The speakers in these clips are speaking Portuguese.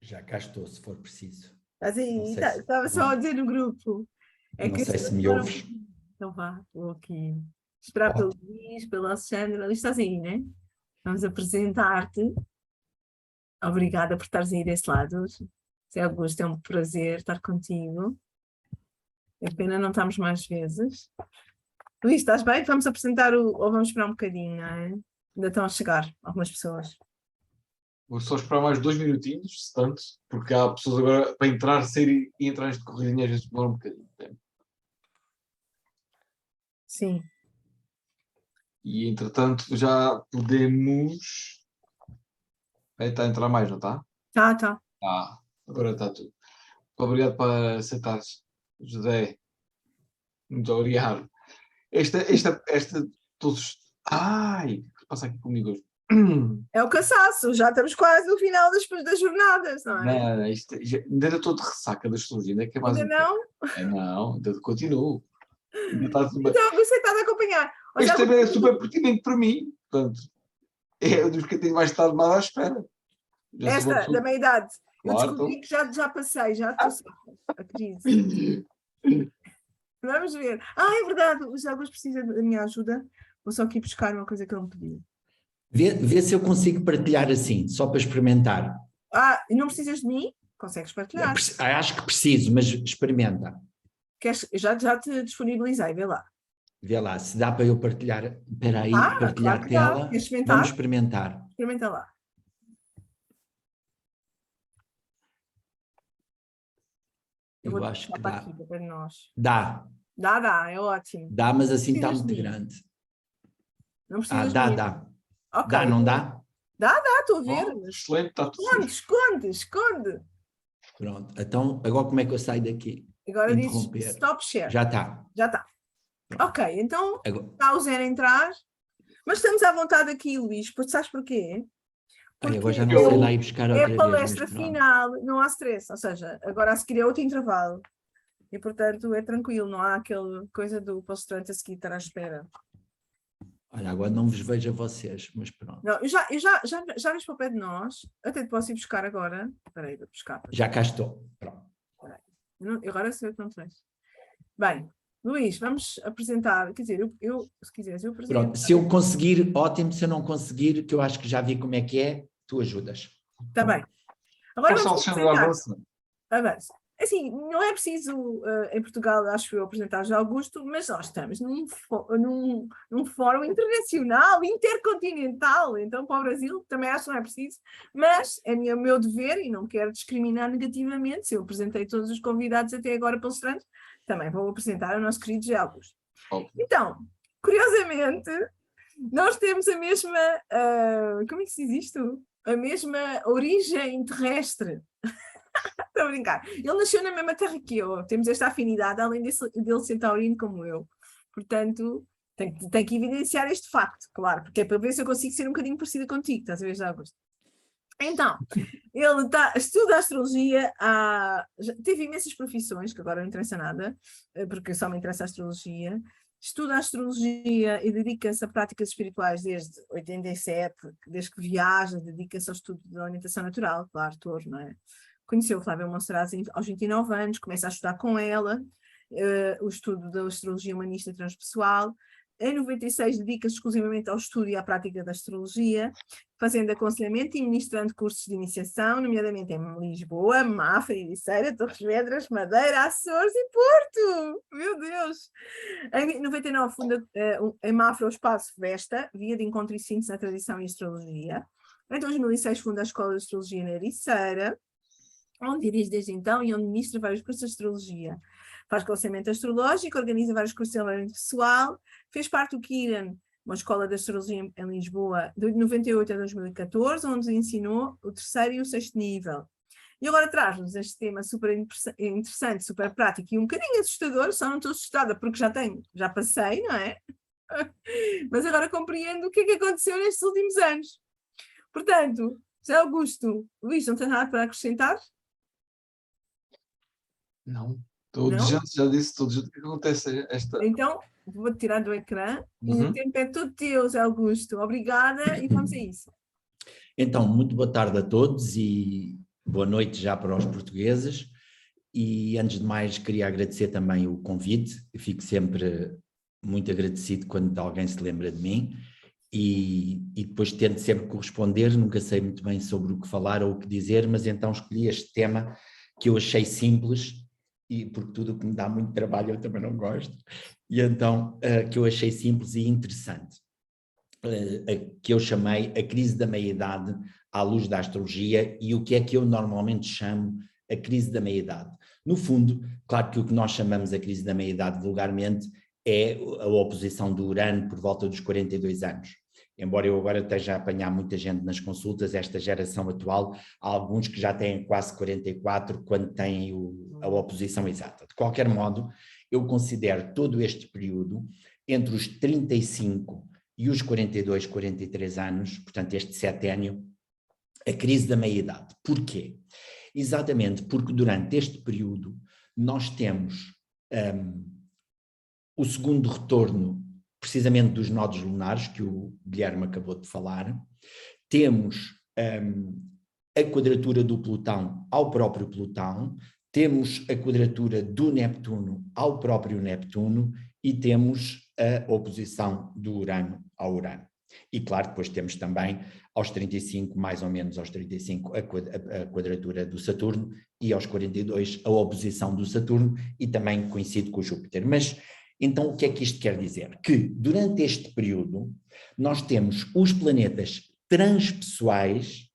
Já cá estou, se for preciso. Assim, estava só a dizer no grupo. Não sei se me ouves. Então vá, vou aqui esperar pelo Luís, pela Alexandra. Ali estás aí, né? Vamos apresentar-te. Obrigada por estares aí desse lado. É Augusto, é um prazer estar contigo. É pena não estarmos mais vezes. Luís, estás bem? Vamos apresentar ou vamos esperar um bocadinho, não é? Ainda estão a chegar algumas pessoas. Vou só esperar mais 2 minutinhos, se tanto, porque há pessoas agora para entrar, sair e entrar neste corridinho, às vezes demora um bocadinho de tempo. Sim. E entretanto já podemos. Está a entrar mais, não está? Tá. Agora está tudo. Obrigado por aceitares, José. Muito obrigado. Todos. Ai, o que se passa aqui comigo hoje? É o cansaço, já estamos quase no final das jornadas, não é? Não, ainda estou de ressaca da astrologia, ainda é que é mais Ainda não? Não, ainda continuo. Ainda está tudo bem. Então, você está a acompanhar. Este também é super pertinente para mim. Portanto, é dos que eu tenho mais estado mal à espera. Esta, da meia-idade. Eu Claro, descobri que já passei, já estou a crise. Vamos ver. É verdade, o José Augusto precisa da minha ajuda. Vou só aqui buscar uma coisa que ele me pediu. Vê se eu consigo partilhar assim, só para experimentar. E não precisas de mim? Consegues partilhar. Acho que preciso, mas experimenta. Já te disponibilizei, vê lá. Vê lá, se dá para eu partilhar. Espera aí, partilhar claro tela. Vamos experimentar. Experimenta lá. Eu acho que dá. Aqui, para nós. Dá, é ótimo. Dá, mas assim está muito grande. Não precisas dá. Okay. Dá, não dá? Dá, estou a ver. Excelente, está tudo. Esconde. Pronto, então agora como é que eu saio daqui? Agora dizes stop share. Já está. Ok, então está o Zé a entrar, mas estamos à vontade aqui, Luís, porque sabes porquê? Porque agora já não sei lá ir buscar outra vez. É a palestra final, não há stress, ou seja, agora a seguir é outro intervalo. E, portanto, é tranquilo, não há aquela coisa do palestrante a seguir estar à espera. Olha, agora não vos vejo a vocês, mas pronto. Não, eu já vens para o pé de nós, até te posso ir buscar agora. Espera aí, vou buscar. Já cá estou, pronto. Agora sei o que não tens. Bem, Luís, vamos apresentar, quer dizer, se quiseres, eu apresento. Pronto, se eu conseguir, ótimo, se eu não conseguir, que eu acho que já vi como é que é, tu ajudas. Está bem. Agora vamos avança. Avança. Assim, não é preciso, em Portugal, acho eu, apresentar já Augusto, mas nós estamos num fórum internacional, intercontinental, então para o Brasil também acho que não é preciso, mas é meu dever e não quero discriminar negativamente, se eu apresentei todos os convidados até agora palestrantes, também vou apresentar o nosso querido José Augusto. Então, curiosamente, nós temos a mesma, como é que se diz isto? A mesma origem terrestre. Estou a brincar. Ele nasceu na mesma terra que eu. Temos esta afinidade, além dele ser taurino como eu. Portanto, tenho que evidenciar este facto, claro, porque é para ver se eu consigo ser um bocadinho parecida contigo, estás a ver, Augusto? Então, ele estuda astrologia, teve imensas profissões, que agora não interessa nada, porque só me interessa a astrologia. Estuda astrologia e dedica-se a práticas espirituais desde 87, desde que viaja, dedica-se ao estudo da alimentação natural, claro, touro, não é? Conheceu Flávia Monserrat aos 29 anos, começa a estudar com ela o estudo da astrologia humanista transpessoal, Em 96 dedica-se exclusivamente ao estudo e à prática da astrologia, fazendo aconselhamento e ministrando cursos de iniciação, nomeadamente em Lisboa, Mafra, Ericeira, Torres Vedras, Madeira, Açores e Porto. Meu Deus! Em 99 funda em Mafra o Espaço Vesta, via de encontro e síntese na tradição e astrologia. Em 2006 funda a Escola de Astrologia na Ericeira, onde dirige desde então e onde ministra vários cursos de astrologia. Faz aconselhamento astrológico, organiza vários cursos de desenvolvimento pessoal, fez parte do Kiran, uma escola de astrologia em Lisboa, de 98 a 2014, onde ensinou o 3º e o 6º nível. E agora traz-nos este tema super interessante, super prático e um bocadinho assustador, só não estou assustada porque já passei, não é? Mas agora compreendo o que é que aconteceu nestes últimos anos. Portanto, José Augusto, Luís, não tens nada para acrescentar? Não. Toda Não? gente já disse, toda gente, o que acontece esta... Então, vou tirar do ecrã e Uhum. o tempo é todo teu, José Augusto. Obrigada e vamos a isso. Então, muito boa tarde a todos e boa noite já para os portugueses. E antes de mais queria agradecer também o convite. Eu fico sempre muito agradecido quando alguém se lembra de mim e depois tento sempre corresponder. Nunca sei muito bem sobre o que falar ou o que dizer, mas então escolhi este tema que eu achei simples, e porque tudo o que me dá muito trabalho eu também não gosto, e então que eu achei simples e interessante, que eu chamei a crise da meia-idade à luz da astrologia, e o que é que eu normalmente chamo a crise da meia-idade. No fundo, claro que o que nós chamamos a crise da meia-idade vulgarmente é a oposição do Urano por volta dos 42 anos. Embora eu agora esteja a apanhar muita gente nas consultas, esta geração atual, há alguns que já têm quase 44 quando têm a oposição exata. De qualquer modo, eu considero todo este período entre os 35 e os 42, 43 anos, portanto este seténio, a crise da meia-idade. Porquê? Exatamente porque durante este período nós temos o segundo retorno precisamente dos nodos lunares, que o Guilherme acabou de falar, temos a quadratura do Plutão ao próprio Plutão, temos a quadratura do Neptuno ao próprio Neptuno e temos a oposição do Urano ao Urano. E claro, depois temos também aos 35, mais ou menos aos 35, a quadratura do Saturno e aos 42 a oposição do Saturno e também coincide com o Júpiter. Mas então o que é que isto quer dizer? Que durante este período nós temos os planetas transpessoais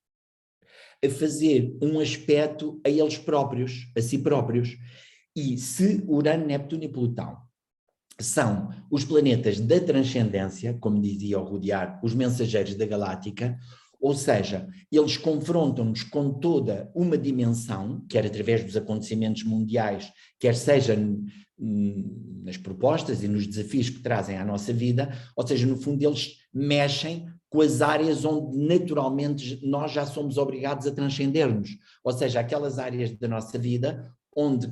a fazer um aspecto a eles próprios, a si próprios. E se Urano, Neptuno e Plutão são os planetas da transcendência, como dizia o Rudyard, os mensageiros da galáctica, ou seja, eles confrontam-nos com toda uma dimensão, quer através dos acontecimentos mundiais, quer seja nas propostas e nos desafios que trazem à nossa vida, ou seja, no fundo eles mexem com as áreas onde naturalmente nós já somos obrigados a transcendermos, ou seja, aquelas áreas da nossa vida onde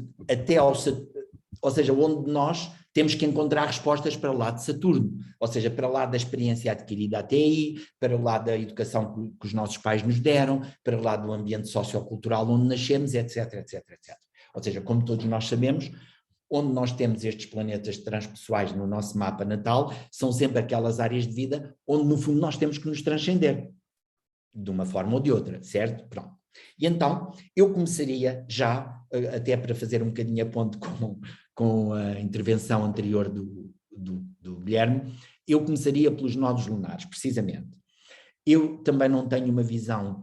onde nós temos que encontrar respostas para o lado de Saturno, ou seja, para o lado da experiência adquirida até aí, para o lado da educação que os nossos pais nos deram, para o lado do ambiente sociocultural onde nascemos, etc, etc, etc. Ou seja, como todos nós sabemos, onde nós temos estes planetas transpessoais no nosso mapa natal, são sempre aquelas áreas de vida onde, no fundo, nós temos que nos transcender, de uma forma ou de outra, certo? Pronto. E então, eu começaria já, até para fazer um bocadinho a ponte com a intervenção anterior do Guilherme, eu começaria pelos nodos lunares, precisamente. Eu também não tenho uma visão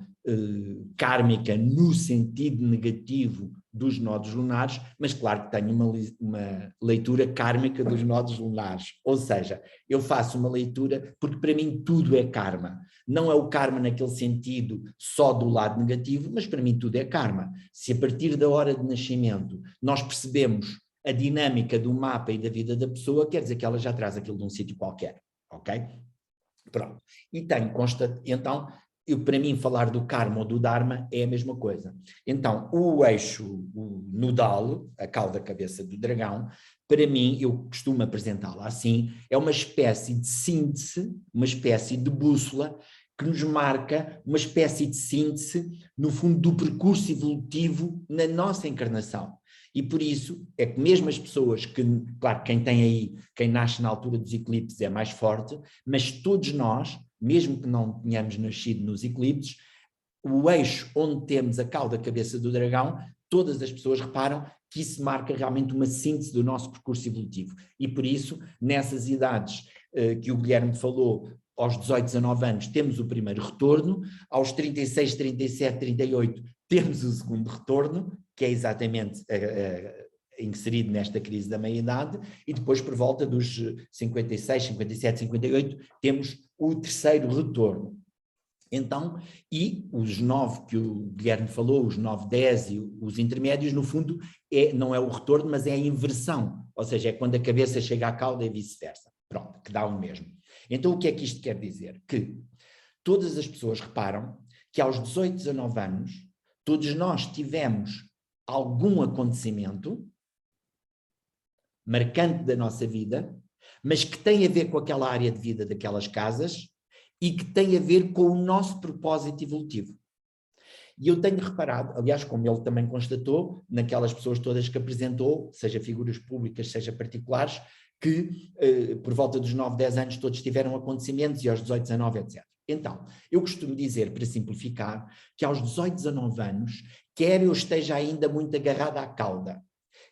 kármica no sentido negativo dos nodos lunares, mas claro que tenho uma leitura kármica dos nodos lunares, ou seja, eu faço uma leitura porque para mim tudo é karma, não é o karma naquele sentido só do lado negativo, mas para mim tudo é karma. Se a partir da hora de nascimento nós percebemos a dinâmica do mapa e da vida da pessoa, quer dizer que ela já traz aquilo de um sítio qualquer, ok? Pronto. E então, para mim falar do karma ou do dharma é a mesma coisa. Então, o eixo, o nodal, a cauda cabeça do dragão, para mim, eu costumo apresentá-la assim, é uma espécie de síntese, uma espécie de bússola que nos marca uma espécie de síntese, no fundo, do percurso evolutivo na nossa encarnação. E por isso é que mesmo as pessoas que, claro, quem nasce na altura dos eclipses é mais forte, mas todos nós, mesmo que não tenhamos nascido nos eclipses, o eixo onde temos a cauda cabeça do dragão, todas as pessoas reparam que isso marca realmente uma síntese do nosso percurso evolutivo. E por isso, nessas idades que o Guilherme falou, aos 18, 19 anos, temos o primeiro retorno, aos 36, 37, 38, temos o segundo retorno, que é exatamente inserido nesta crise da meia-idade, e depois, por volta dos 56, 57, 58, temos o terceiro retorno. Então, e os 9 que o Guilherme falou, os 9, 10 e os intermédios, no fundo, não é o retorno, mas é a inversão, ou seja, é quando a cabeça chega à cauda e vice-versa. Pronto, que dá o mesmo. Então, o que é que isto quer dizer? Que todas as pessoas reparam que aos 18, 19 anos, todos nós tivemos algum acontecimento marcante da nossa vida, mas que tem a ver com aquela área de vida daquelas casas e que tem a ver com o nosso propósito evolutivo. E eu tenho reparado, aliás, como ele também constatou, naquelas pessoas todas que apresentou, seja figuras públicas, seja particulares, que por volta dos 9, 10 anos todos tiveram acontecimentos e aos 18, 19, etc. Então, eu costumo dizer, para simplificar, que aos 18, 19 anos, quer eu esteja ainda muito agarrado à cauda,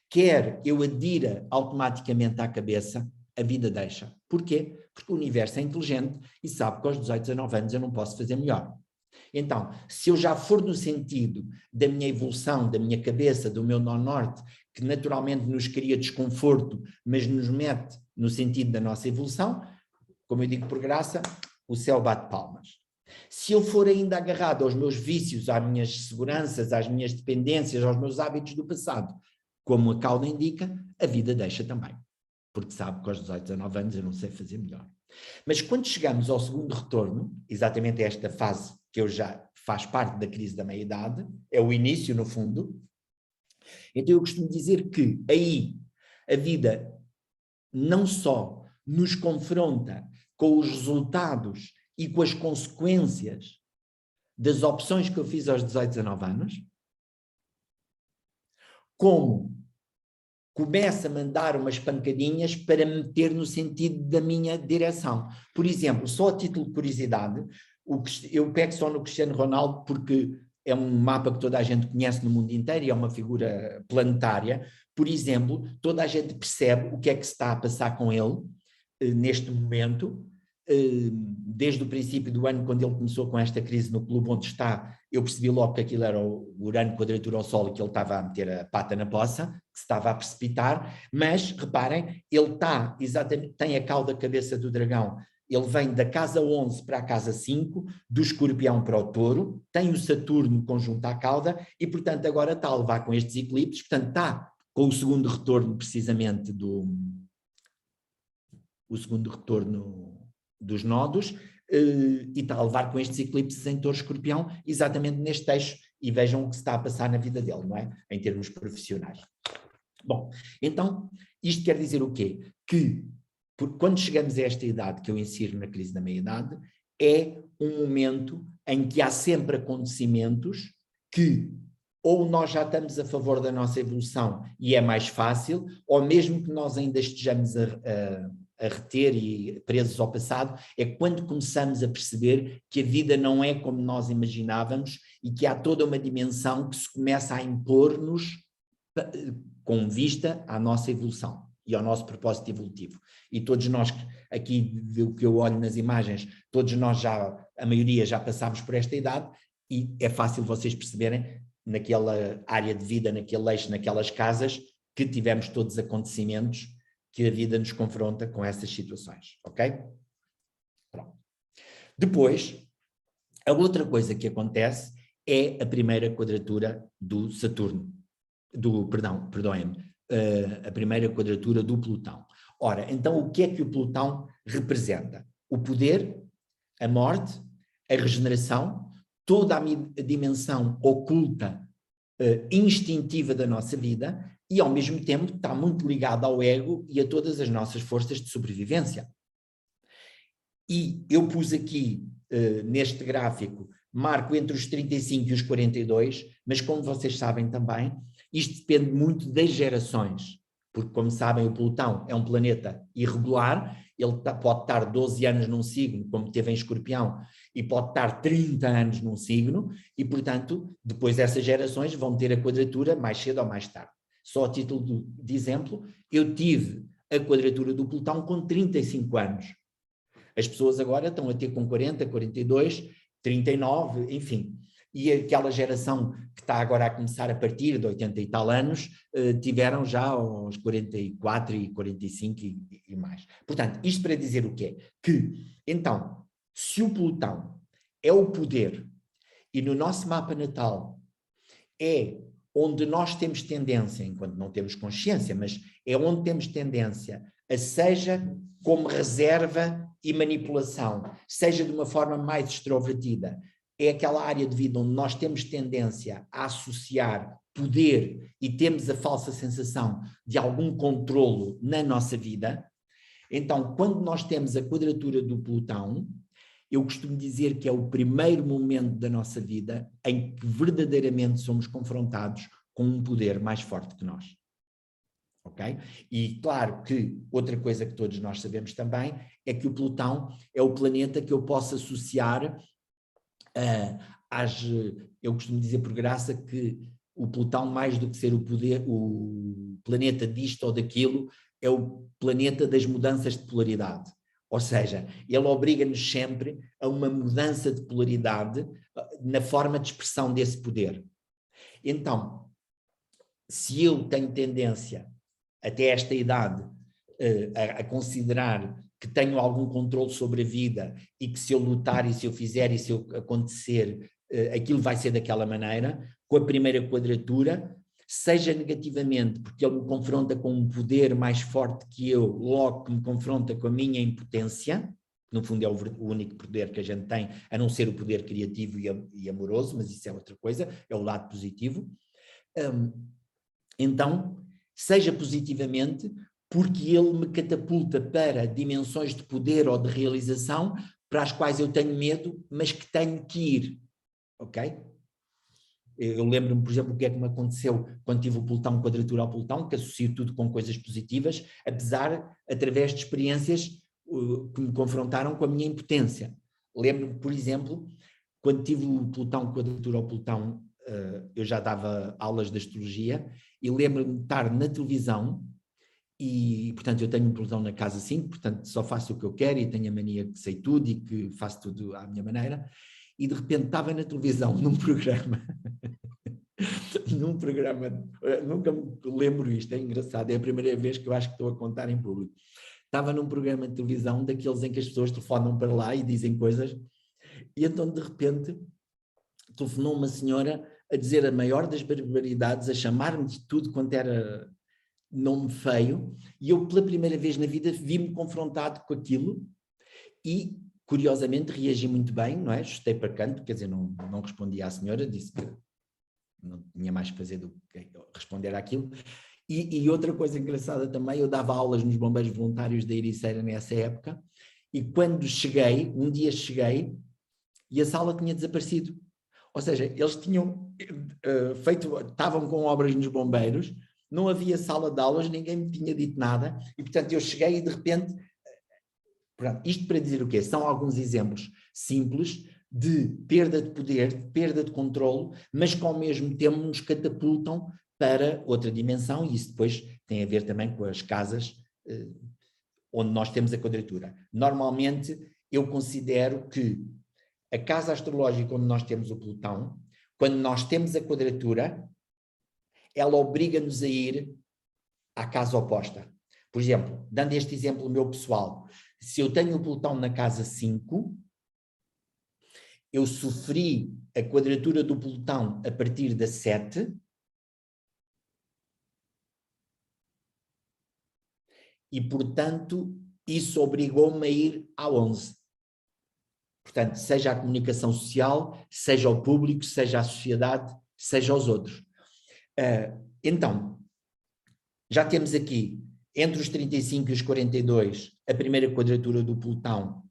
quer eu adira automaticamente à cabeça, a vida deixa. Porquê? Porque o universo é inteligente e sabe que aos 18, 19 anos eu não posso fazer melhor. Então, se eu já for no sentido da minha evolução, da minha cabeça, do meu nó norte, que naturalmente nos cria desconforto, mas nos mete no sentido da nossa evolução, como eu digo por graça, o céu bate palmas. Se eu for ainda agarrado aos meus vícios, às minhas seguranças, às minhas dependências, aos meus hábitos do passado, como a cauda indica, a vida deixa também. Porque sabe que aos 18, 19 anos eu não sei fazer melhor. Mas quando chegamos ao segundo retorno, exatamente esta fase que eu já faz parte da crise da meia-idade, é o início no fundo, então eu costumo dizer que aí a vida não só nos confronta com os resultados e com as consequências das opções que eu fiz aos 18, 19 anos, como começa a mandar umas pancadinhas para me meter no sentido da minha direção. Por exemplo, só a título de curiosidade, eu pego só no Cristiano Ronaldo porque é um mapa que toda a gente conhece no mundo inteiro e é uma figura planetária. Por exemplo, toda a gente percebe o que é que se está a passar com ele neste momento, desde o princípio do ano, quando ele começou com esta crise no clube onde está, eu percebi logo que aquilo era o Urano quadratura ao Sol e que ele estava a meter a pata na poça, que se estava a precipitar, mas reparem, ele está exatamente, tem a cauda cabeça do dragão, ele vem da casa 11 para a casa 5, do escorpião para o touro, tem o Saturno conjunto à cauda e, portanto, agora está a levar com estes eclipses, portanto, está com o segundo retorno precisamente o segundo retorno dos nodos, e está a levar com estes eclipses em touro escorpião, exatamente neste eixo, e vejam o que se está a passar na vida dele, não é? Em termos profissionais. Bom, então, isto quer dizer o quê? Que quando chegamos a esta idade que eu insiro na crise da meia-idade, é um momento em que há sempre acontecimentos que ou nós já estamos a favor da nossa evolução e é mais fácil, ou mesmo que nós ainda estejamos a reter e presos ao passado, é quando começamos a perceber que a vida não é como nós imaginávamos e que há toda uma dimensão que se começa a impor-nos com vista à nossa evolução e ao nosso propósito evolutivo. E todos nós, aqui do que eu olho nas imagens, todos nós a maioria já passámos por esta idade e é fácil vocês perceberem naquela área de vida, naquele eixo, naquelas casas, que tivemos todos os acontecimentos que a vida nos confronta com essas situações, ok? Pronto. Depois, a outra coisa que acontece é a primeira quadratura do Saturno, a primeira quadratura do Plutão. Ora, então o que é que o Plutão representa? O poder, a morte, a regeneração, toda a dimensão oculta, instintiva da nossa vida e ao mesmo tempo está muito ligada ao ego e a todas as nossas forças de sobrevivência. E eu pus aqui neste gráfico, marco entre os 35 e os 42, mas como vocês sabem também, isto depende muito das gerações, porque como sabem o Plutão é um planeta irregular, ele pode estar 12 anos num signo, como teve em Escorpião, e pode estar 30 anos num signo, e portanto, depois essas gerações vão ter a quadratura mais cedo ou mais tarde. Só a título de exemplo, eu tive a quadratura do Plutão com 35 anos. As pessoas agora estão a ter com 40, 42, 39, enfim. E aquela geração que está agora a começar a partir de 80 e tal anos, tiveram já aos 44 e 45 e mais. Portanto, isto para dizer o quê? Que, então, se o Plutão é o poder e no nosso mapa natal é onde nós temos tendência, enquanto não temos consciência, mas é onde temos tendência a seja como reserva e manipulação, seja de uma forma mais extrovertida, é aquela área de vida onde nós temos tendência a associar poder e temos a falsa sensação de algum controlo na nossa vida. Então, quando nós temos a quadratura do Plutão, eu costumo dizer que é o primeiro momento da nossa vida em que verdadeiramente somos confrontados com um poder mais forte que nós. Ok? E claro que outra coisa que todos nós sabemos também é que o Plutão é o planeta que eu posso associar eu costumo dizer por graça que o Plutão, mais do que ser o planeta disto ou daquilo, é o planeta das mudanças de polaridade. Ou seja, ele obriga-nos sempre a uma mudança de polaridade na forma de expressão desse poder. Então, se eu tenho tendência, até esta idade, a considerar que tenho algum controle sobre a vida e que se eu lutar e se eu fizer e se eu acontecer, aquilo vai ser daquela maneira, com a primeira quadratura, seja negativamente, porque ele me confronta com um poder mais forte que eu, logo que me confronta com a minha impotência, no fundo é o único poder que a gente tem, a não ser o poder criativo e amoroso, mas isso é outra coisa, é o lado positivo. Então, seja positivamente, porque ele me catapulta para dimensões de poder ou de realização para as quais eu tenho medo, mas que tenho que ir, ok? Eu lembro-me, por exemplo, o que é que me aconteceu quando tive o Plutão, quadratura ao Plutão, que associo tudo com coisas positivas, através de experiências que me confrontaram com a minha impotência. Lembro-me, por exemplo, quando tive o Plutão, quadratura ao Plutão, eu já dava aulas de astrologia, e lembro-me de estar na televisão, e, portanto, eu tenho um Plutão na casa 5, portanto, só faço o que eu quero e tenho a mania que sei tudo e que faço tudo à minha maneira, e de repente estava na televisão, num programa, nunca me lembro isto, é engraçado, é a primeira vez que eu acho que estou a contar em público. Estava num programa de televisão, daqueles em que as pessoas telefonam para lá e dizem coisas, e então, de repente, telefonou uma senhora a dizer a maior das barbaridades, a chamar-me de tudo quanto era nome feio, e eu pela primeira vez na vida vi-me confrontado com aquilo e, curiosamente, reagi muito bem, não é? Chutei para canto, quer dizer, não respondi à senhora, disse que não tinha mais que fazer do que responder àquilo. E outra coisa engraçada também, eu dava aulas nos bombeiros voluntários da Ericeira nessa época, e quando cheguei, um dia cheguei, e a sala tinha desaparecido. Ou seja, eles tinham estavam com obras nos bombeiros, não havia sala de aulas, ninguém me tinha dito nada, e portanto eu cheguei e de repente, pronto, isto para dizer o quê? São alguns exemplos simples de perda de poder, de perda de controlo, mas que ao mesmo tempo nos catapultam para outra dimensão, e isso depois tem a ver também com as casas onde nós temos a quadratura. Normalmente eu considero que a casa astrológica onde nós temos o Plutão, quando nós temos a quadratura, ela obriga-nos a ir à casa oposta. Por exemplo, dando este exemplo meu pessoal, se eu tenho o Plutão na casa 5, eu sofri a quadratura do Plutão a partir da 7, e, portanto, isso obrigou-me a ir à 11. Portanto, seja a comunicação social, seja ao público, seja à sociedade, seja aos outros. Então, já temos aqui, entre os 35 e os 42, a primeira quadratura do Plutão,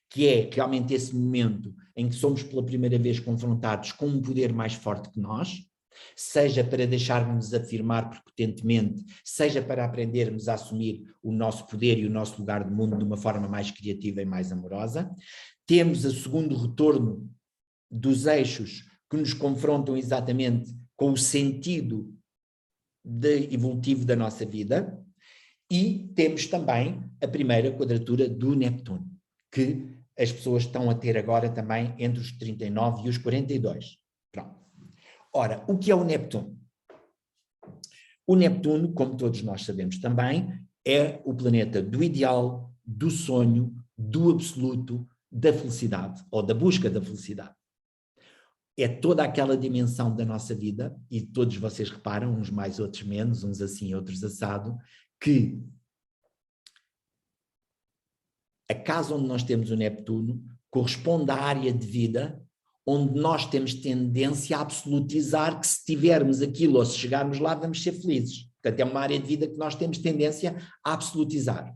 que é realmente esse momento em que somos pela primeira vez confrontados com um poder mais forte que nós, seja para deixarmos afirmar prepotentemente, seja para aprendermos a assumir o nosso poder e o nosso lugar do mundo de uma forma mais criativa e mais amorosa. Temos o segundo retorno dos eixos que nos confrontam exatamente com o sentido evolutivo da nossa vida, e temos também a primeira quadratura do Neptuno, que as pessoas estão a ter agora também entre os 39 e os 42. Pronto. Ora, o que é o Neptuno? O Neptuno, como todos nós sabemos também, é o planeta do ideal, do sonho, do absoluto, da felicidade, ou da busca da felicidade. É toda aquela dimensão da nossa vida, e todos vocês reparam, uns mais, outros menos, uns assim, outros assado, que a casa onde nós temos o Neptuno corresponde à área de vida onde nós temos tendência a absolutizar que se tivermos aquilo ou se chegarmos lá vamos ser felizes. Portanto, é uma área de vida que nós temos tendência a absolutizar.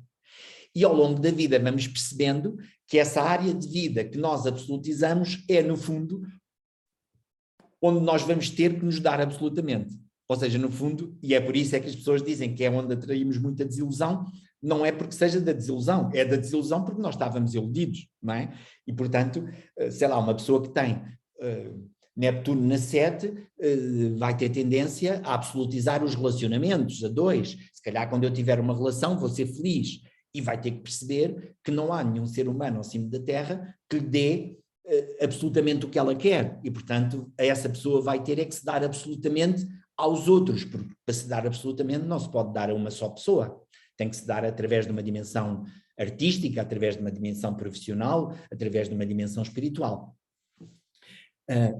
E ao longo da vida vamos percebendo que essa área de vida que nós absolutizamos é, no fundo, onde nós vamos ter que nos dar absolutamente. Ou seja, no fundo, e é por isso é que as pessoas dizem que é onde atraímos muita desilusão, não é porque seja da desilusão, é da desilusão porque nós estávamos iludidos, não é? E, portanto, sei lá, uma pessoa que tem Neptuno na 7 vai ter tendência a absolutizar os relacionamentos, a 2. Se calhar quando eu tiver uma relação vou ser feliz, e vai ter que perceber que não há nenhum ser humano ao cimo da Terra que lhe dê absolutamente o que ela quer, e, portanto, essa pessoa vai ter é que se dar absolutamente aos outros, porque para se dar absolutamente não se pode dar a uma só pessoa. Tem que se dar através de uma dimensão artística, através de uma dimensão profissional, através de uma dimensão espiritual.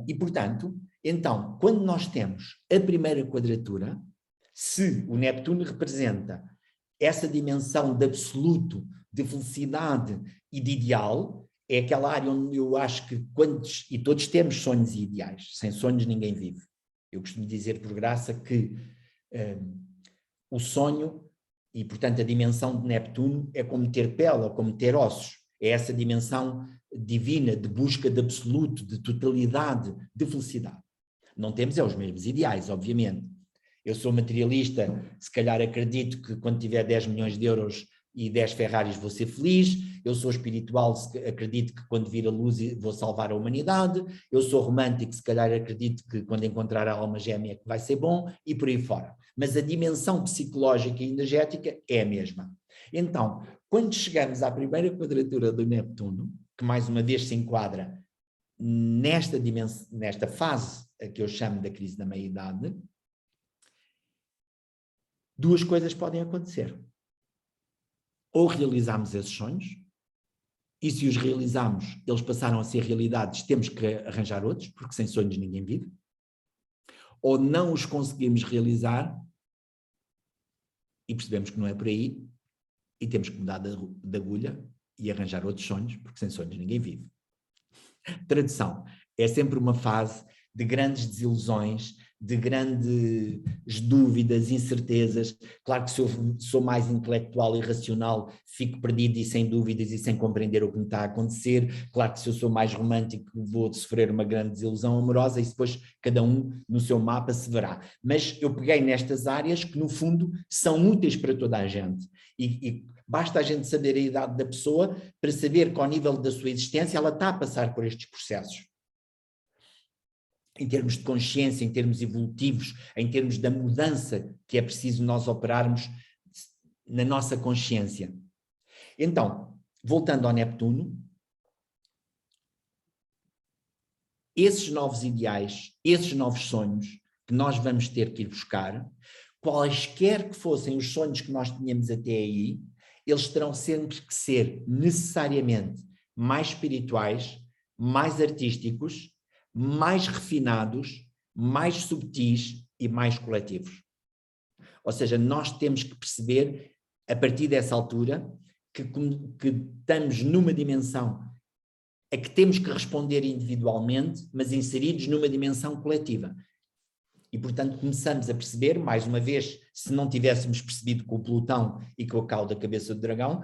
E, portanto, então, quando nós temos a primeira quadratura, se o Neptuno representa essa dimensão de absoluto, de felicidade e de ideal, é aquela área onde eu acho que e todos temos sonhos e ideais, sem sonhos ninguém vive. Eu costumo dizer por graça que o sonho, e portanto a dimensão de Neptuno, é como ter pele ou como ter ossos, é essa dimensão divina de busca de absoluto, de totalidade, de felicidade. Não temos os mesmos ideais, obviamente. Eu sou materialista, se calhar acredito que quando tiver 10 milhões de euros e 10 Ferraris vou ser feliz. Eu sou espiritual, acredito que quando vir a luz vou salvar a humanidade. Eu sou romântico, se calhar acredito que quando encontrar a alma gêmea que vai ser bom, e por aí fora. Mas a dimensão psicológica e energética é a mesma. Então, quando chegamos à primeira quadratura do Neptuno, que mais uma vez se enquadra nesta fase que eu chamo da crise da meia-idade, duas coisas podem acontecer. Ou realizamos esses sonhos, e se os realizamos, eles passaram a ser realidades, temos que arranjar outros, porque sem sonhos ninguém vive. Ou não os conseguimos realizar, e percebemos que não é por aí, e temos que mudar de agulha e arranjar outros sonhos, porque sem sonhos ninguém vive. Tradução: é sempre uma fase de grandes desilusões, de grandes dúvidas, incertezas. Claro que se eu sou mais intelectual e racional, fico perdido e sem dúvidas e sem compreender o que me está a acontecer. Claro que se eu sou mais romântico, vou sofrer uma grande desilusão amorosa, e depois cada um no seu mapa se verá. Mas eu peguei nestas áreas que no fundo são úteis para toda a gente, e basta a gente saber a idade da pessoa para saber que ao nível da sua existência ela está a passar por estes processos. Em termos de consciência, em termos evolutivos, em termos da mudança que é preciso nós operarmos na nossa consciência. Então, voltando ao Neptuno, esses novos ideais, esses novos sonhos que nós vamos ter que ir buscar, quaisquer que fossem os sonhos que nós tínhamos até aí, eles terão sempre que ser necessariamente mais espirituais, mais artísticos, mais refinados, mais subtis e mais coletivos. Ou seja, nós temos que perceber, a partir dessa altura, que estamos numa dimensão a que temos que responder individualmente, mas inseridos numa dimensão coletiva. E, portanto, começamos a perceber, mais uma vez, se não tivéssemos percebido com o Plutão e com a cauda da cabeça do dragão,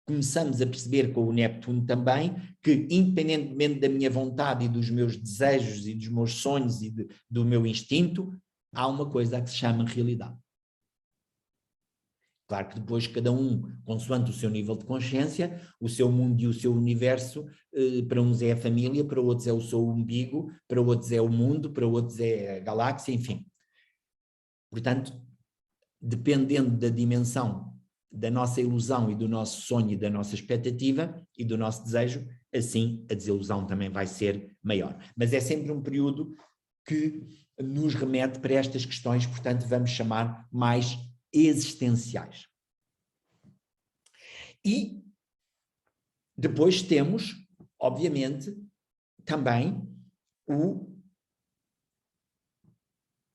começamos a perceber com o Neptuno também que, independentemente da minha vontade e dos meus desejos e dos meus sonhos e do meu instinto, há uma coisa que se chama realidade. Claro que depois cada um, consoante o seu nível de consciência, o seu mundo e o seu universo, para uns é a família, para outros é o seu umbigo, para outros é o mundo, para outros é a galáxia, enfim. Portanto, dependendo da dimensão da nossa ilusão e do nosso sonho e da nossa expectativa e do nosso desejo, assim a desilusão também vai ser maior. Mas é sempre um período que nos remete para estas questões, portanto vamos chamar mais existenciais. E depois temos, obviamente, também o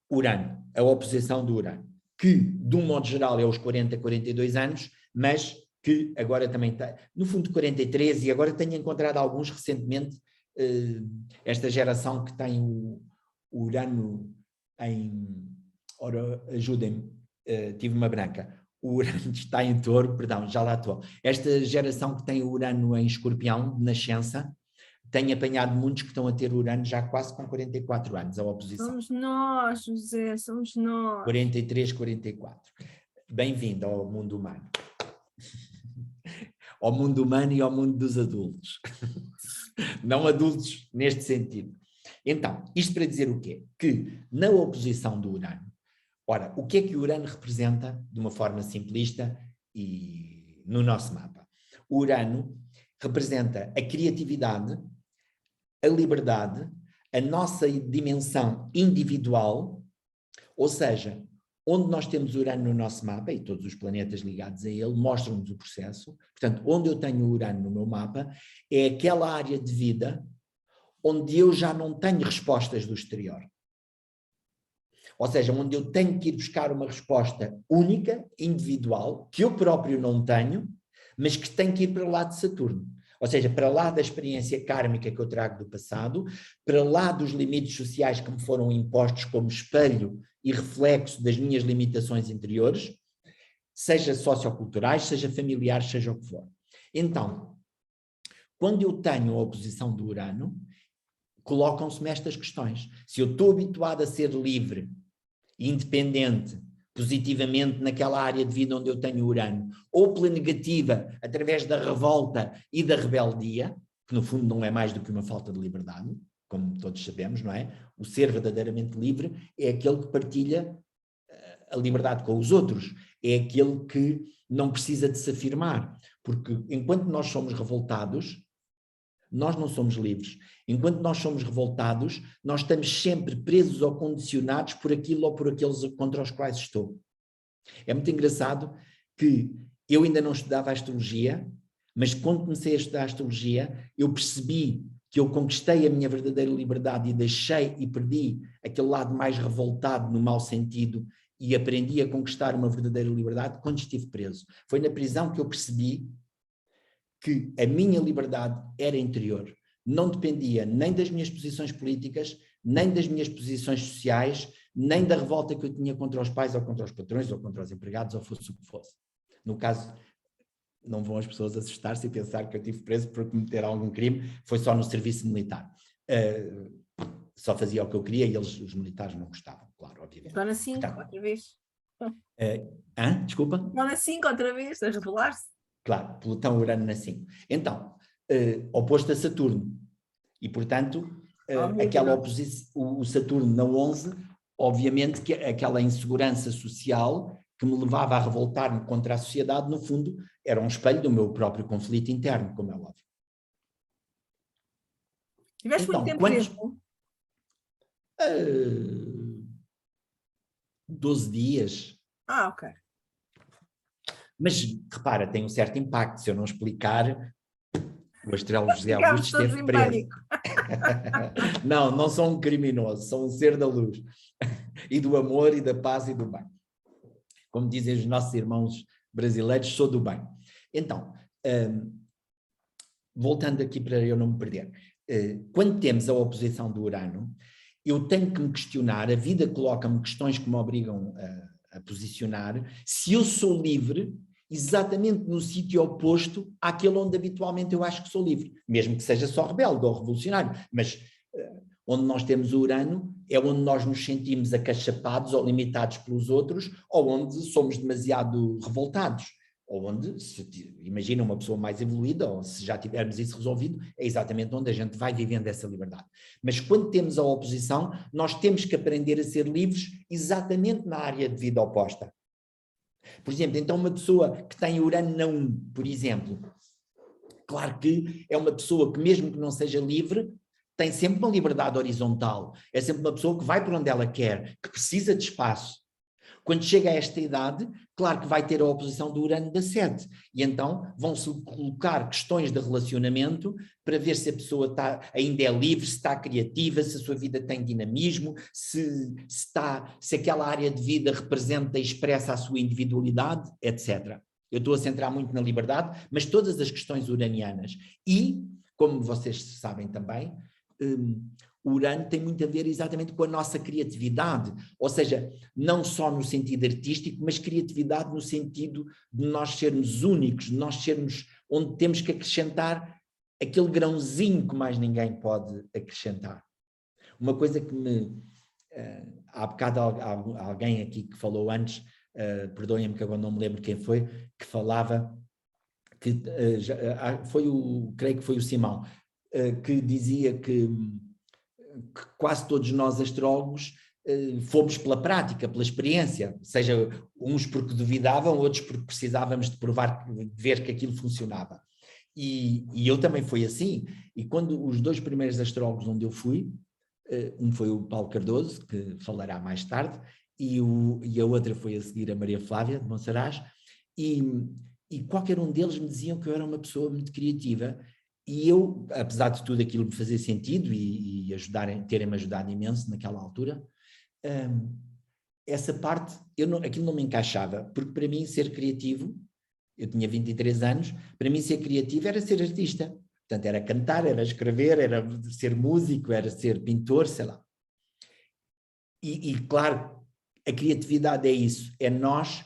Urano, a oposição do Urano, que de um modo geral é aos 40, 42 anos, mas que agora também está, no fundo 43, e agora tenho encontrado alguns recentemente, esta geração que tem o Urano em, ora, ajudem-me, tive uma branca, o Urano está em Touro, perdão, já lá estou, esta geração que tem o Urano em Escorpião, de nascença, tem apanhado muitos que estão a ter Urano já quase com 44 anos, a oposição. Somos nós, José, somos nós. 43, 44. Bem-vindo ao mundo humano. Ao mundo humano e ao mundo dos adultos. Não adultos neste sentido. Então, isto para dizer o quê? Que na oposição do Urano, ora, o que é que o Urano representa de uma forma simplista e no nosso mapa? O Urano representa a criatividade, a liberdade, a nossa dimensão individual, ou seja, onde nós temos Urano no nosso mapa, e todos os planetas ligados a ele mostram-nos o processo, portanto, onde eu tenho Urano no meu mapa, é aquela área de vida onde eu já não tenho respostas do exterior. Ou seja, onde eu tenho que ir buscar uma resposta única, individual, que eu próprio não tenho, mas que tem que ir para lá de Saturno. Ou seja, para lá da experiência kármica que eu trago do passado, para lá dos limites sociais que me foram impostos como espelho e reflexo das minhas limitações interiores, seja socioculturais, seja familiares, seja o que for. Então, quando eu tenho a oposição do Urano, colocam-se-me estas questões. Se eu estou habituado a ser livre, independente, positivamente naquela área de vida onde eu tenho Urano, ou pela negativa, através da revolta e da rebeldia, que no fundo não é mais do que uma falta de liberdade, como todos sabemos, não é? O ser verdadeiramente livre é aquele que partilha a liberdade com os outros, é aquele que não precisa de se afirmar, porque enquanto nós somos revoltados, nós não somos livres. Enquanto nós somos revoltados, nós estamos sempre presos ou condicionados por aquilo ou por aqueles contra os quais estou. É muito engraçado que eu ainda não estudava astrologia, mas quando comecei a estudar astrologia, eu percebi que eu conquistei a minha verdadeira liberdade e deixei e perdi aquele lado mais revoltado no mau sentido e aprendi a conquistar uma verdadeira liberdade quando estive preso. Foi na prisão que eu percebi que a minha liberdade era interior, não dependia nem das minhas posições políticas, nem das minhas posições sociais, nem da revolta que eu tinha contra os pais ou contra os patrões ou contra os empregados ou fosse o que fosse. No caso, não vão as pessoas assustar-se e pensar que eu estive preso por cometer algum crime, foi só no serviço militar. Só fazia o que eu queria e eles, os militares, não gostavam, claro, obviamente. Dona 5, outra vez. Desculpa? Dona 5, outra vez, a revelar-se. Claro, Plutão, Urano na 5. Então, oposto a Saturno. E, portanto, aquela oposição, o Saturno na 11, obviamente que aquela insegurança social que me levava a revoltar-me contra a sociedade, no fundo, era um espelho do meu próprio conflito interno, como é óbvio. Tiveste então, muito tempo preso? 12 dias. Ok. Mas, repara, tem um certo impacto. Se eu não explicar, o astrólogo José Augusto esteve preso. Não sou um criminoso, sou um ser da luz. E do amor, e da paz, e do bem. Como dizem os nossos irmãos brasileiros, sou do bem. Então, voltando aqui para eu não me perder. Quando temos a oposição do Urano, eu tenho que me questionar, a vida coloca-me questões que me obrigam a posicionar, se eu sou livre exatamente no sítio oposto àquele onde habitualmente eu acho que sou livre, mesmo que seja só rebelde ou revolucionário, mas onde nós temos o Urano é onde nós nos sentimos acachapados ou limitados pelos outros, ou onde somos demasiado revoltados, ou onde, imagina uma pessoa mais evoluída, ou se já tivermos isso resolvido, é exatamente onde a gente vai vivendo essa liberdade. Mas quando temos a oposição, nós temos que aprender a ser livres exatamente na área de vida oposta. Por exemplo, então uma pessoa que tem Urano na 1, por exemplo, claro que é uma pessoa que mesmo que não seja livre, tem sempre uma liberdade horizontal, é sempre uma pessoa que vai por onde ela quer, que precisa de espaço. Quando chega a esta idade, claro que vai ter a oposição do Urano da 7, e então vão-se colocar questões de relacionamento para ver se a pessoa ainda é livre, se está criativa, se a sua vida tem dinamismo, se aquela área de vida representa e expressa a sua individualidade, etc. Eu estou a centrar muito na liberdade, mas todas as questões uranianas. E, como vocês sabem também, o Urano tem muito a ver exatamente com a nossa criatividade, ou seja, não só no sentido artístico, mas criatividade no sentido de nós sermos únicos, de nós sermos onde temos que acrescentar aquele grãozinho que mais ninguém pode acrescentar. Uma coisa que há bocado alguém aqui que falou antes, perdoem-me que agora não me lembro quem foi, que falava, que creio que foi o Simão, que dizia que quase todos nós astrólogos fomos pela prática, pela experiência, seja uns porque duvidavam, outros porque precisávamos de provar, de ver que aquilo funcionava. E eu também fui assim, e quando os 2 primeiros astrólogos onde eu fui, um foi o Paulo Cardoso, que falará mais tarde, e a outra foi a seguir a Maria Flávia de Monsaraz, e qualquer um deles me diziam que eu era uma pessoa muito criativa. E eu, apesar de tudo aquilo me fazer sentido e terem-me ajudado imenso naquela altura, essa parte, aquilo não me encaixava, porque para mim ser criativo, eu tinha 23 anos, para mim ser criativo era ser artista. Portanto, era cantar, era escrever, era ser músico, era ser pintor, sei lá. E claro, a criatividade é isso, é nós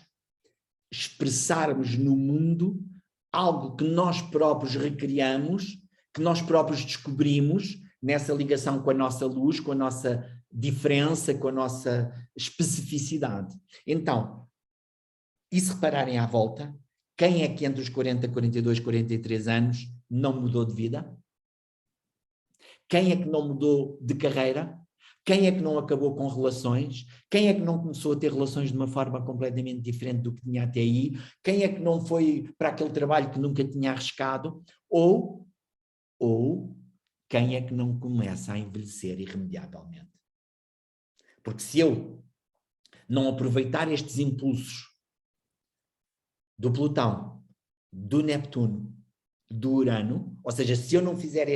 expressarmos no mundo algo que nós próprios recriamos, que nós próprios descobrimos nessa ligação com a nossa luz, com a nossa diferença, com a nossa especificidade. Então, e se repararem à volta, quem é que entre os 40, 42, 43 anos não mudou de vida? Quem é que não mudou de carreira? Quem é que não acabou com relações? Quem é que não começou a ter relações de uma forma completamente diferente do que tinha até aí? Quem é que não foi para aquele trabalho que nunca tinha arriscado? Ou quem é que não começa a envelhecer irremediavelmente? Porque se eu não aproveitar estes impulsos do Plutão, do Neptuno, do Urano, ou seja, se eu não fizer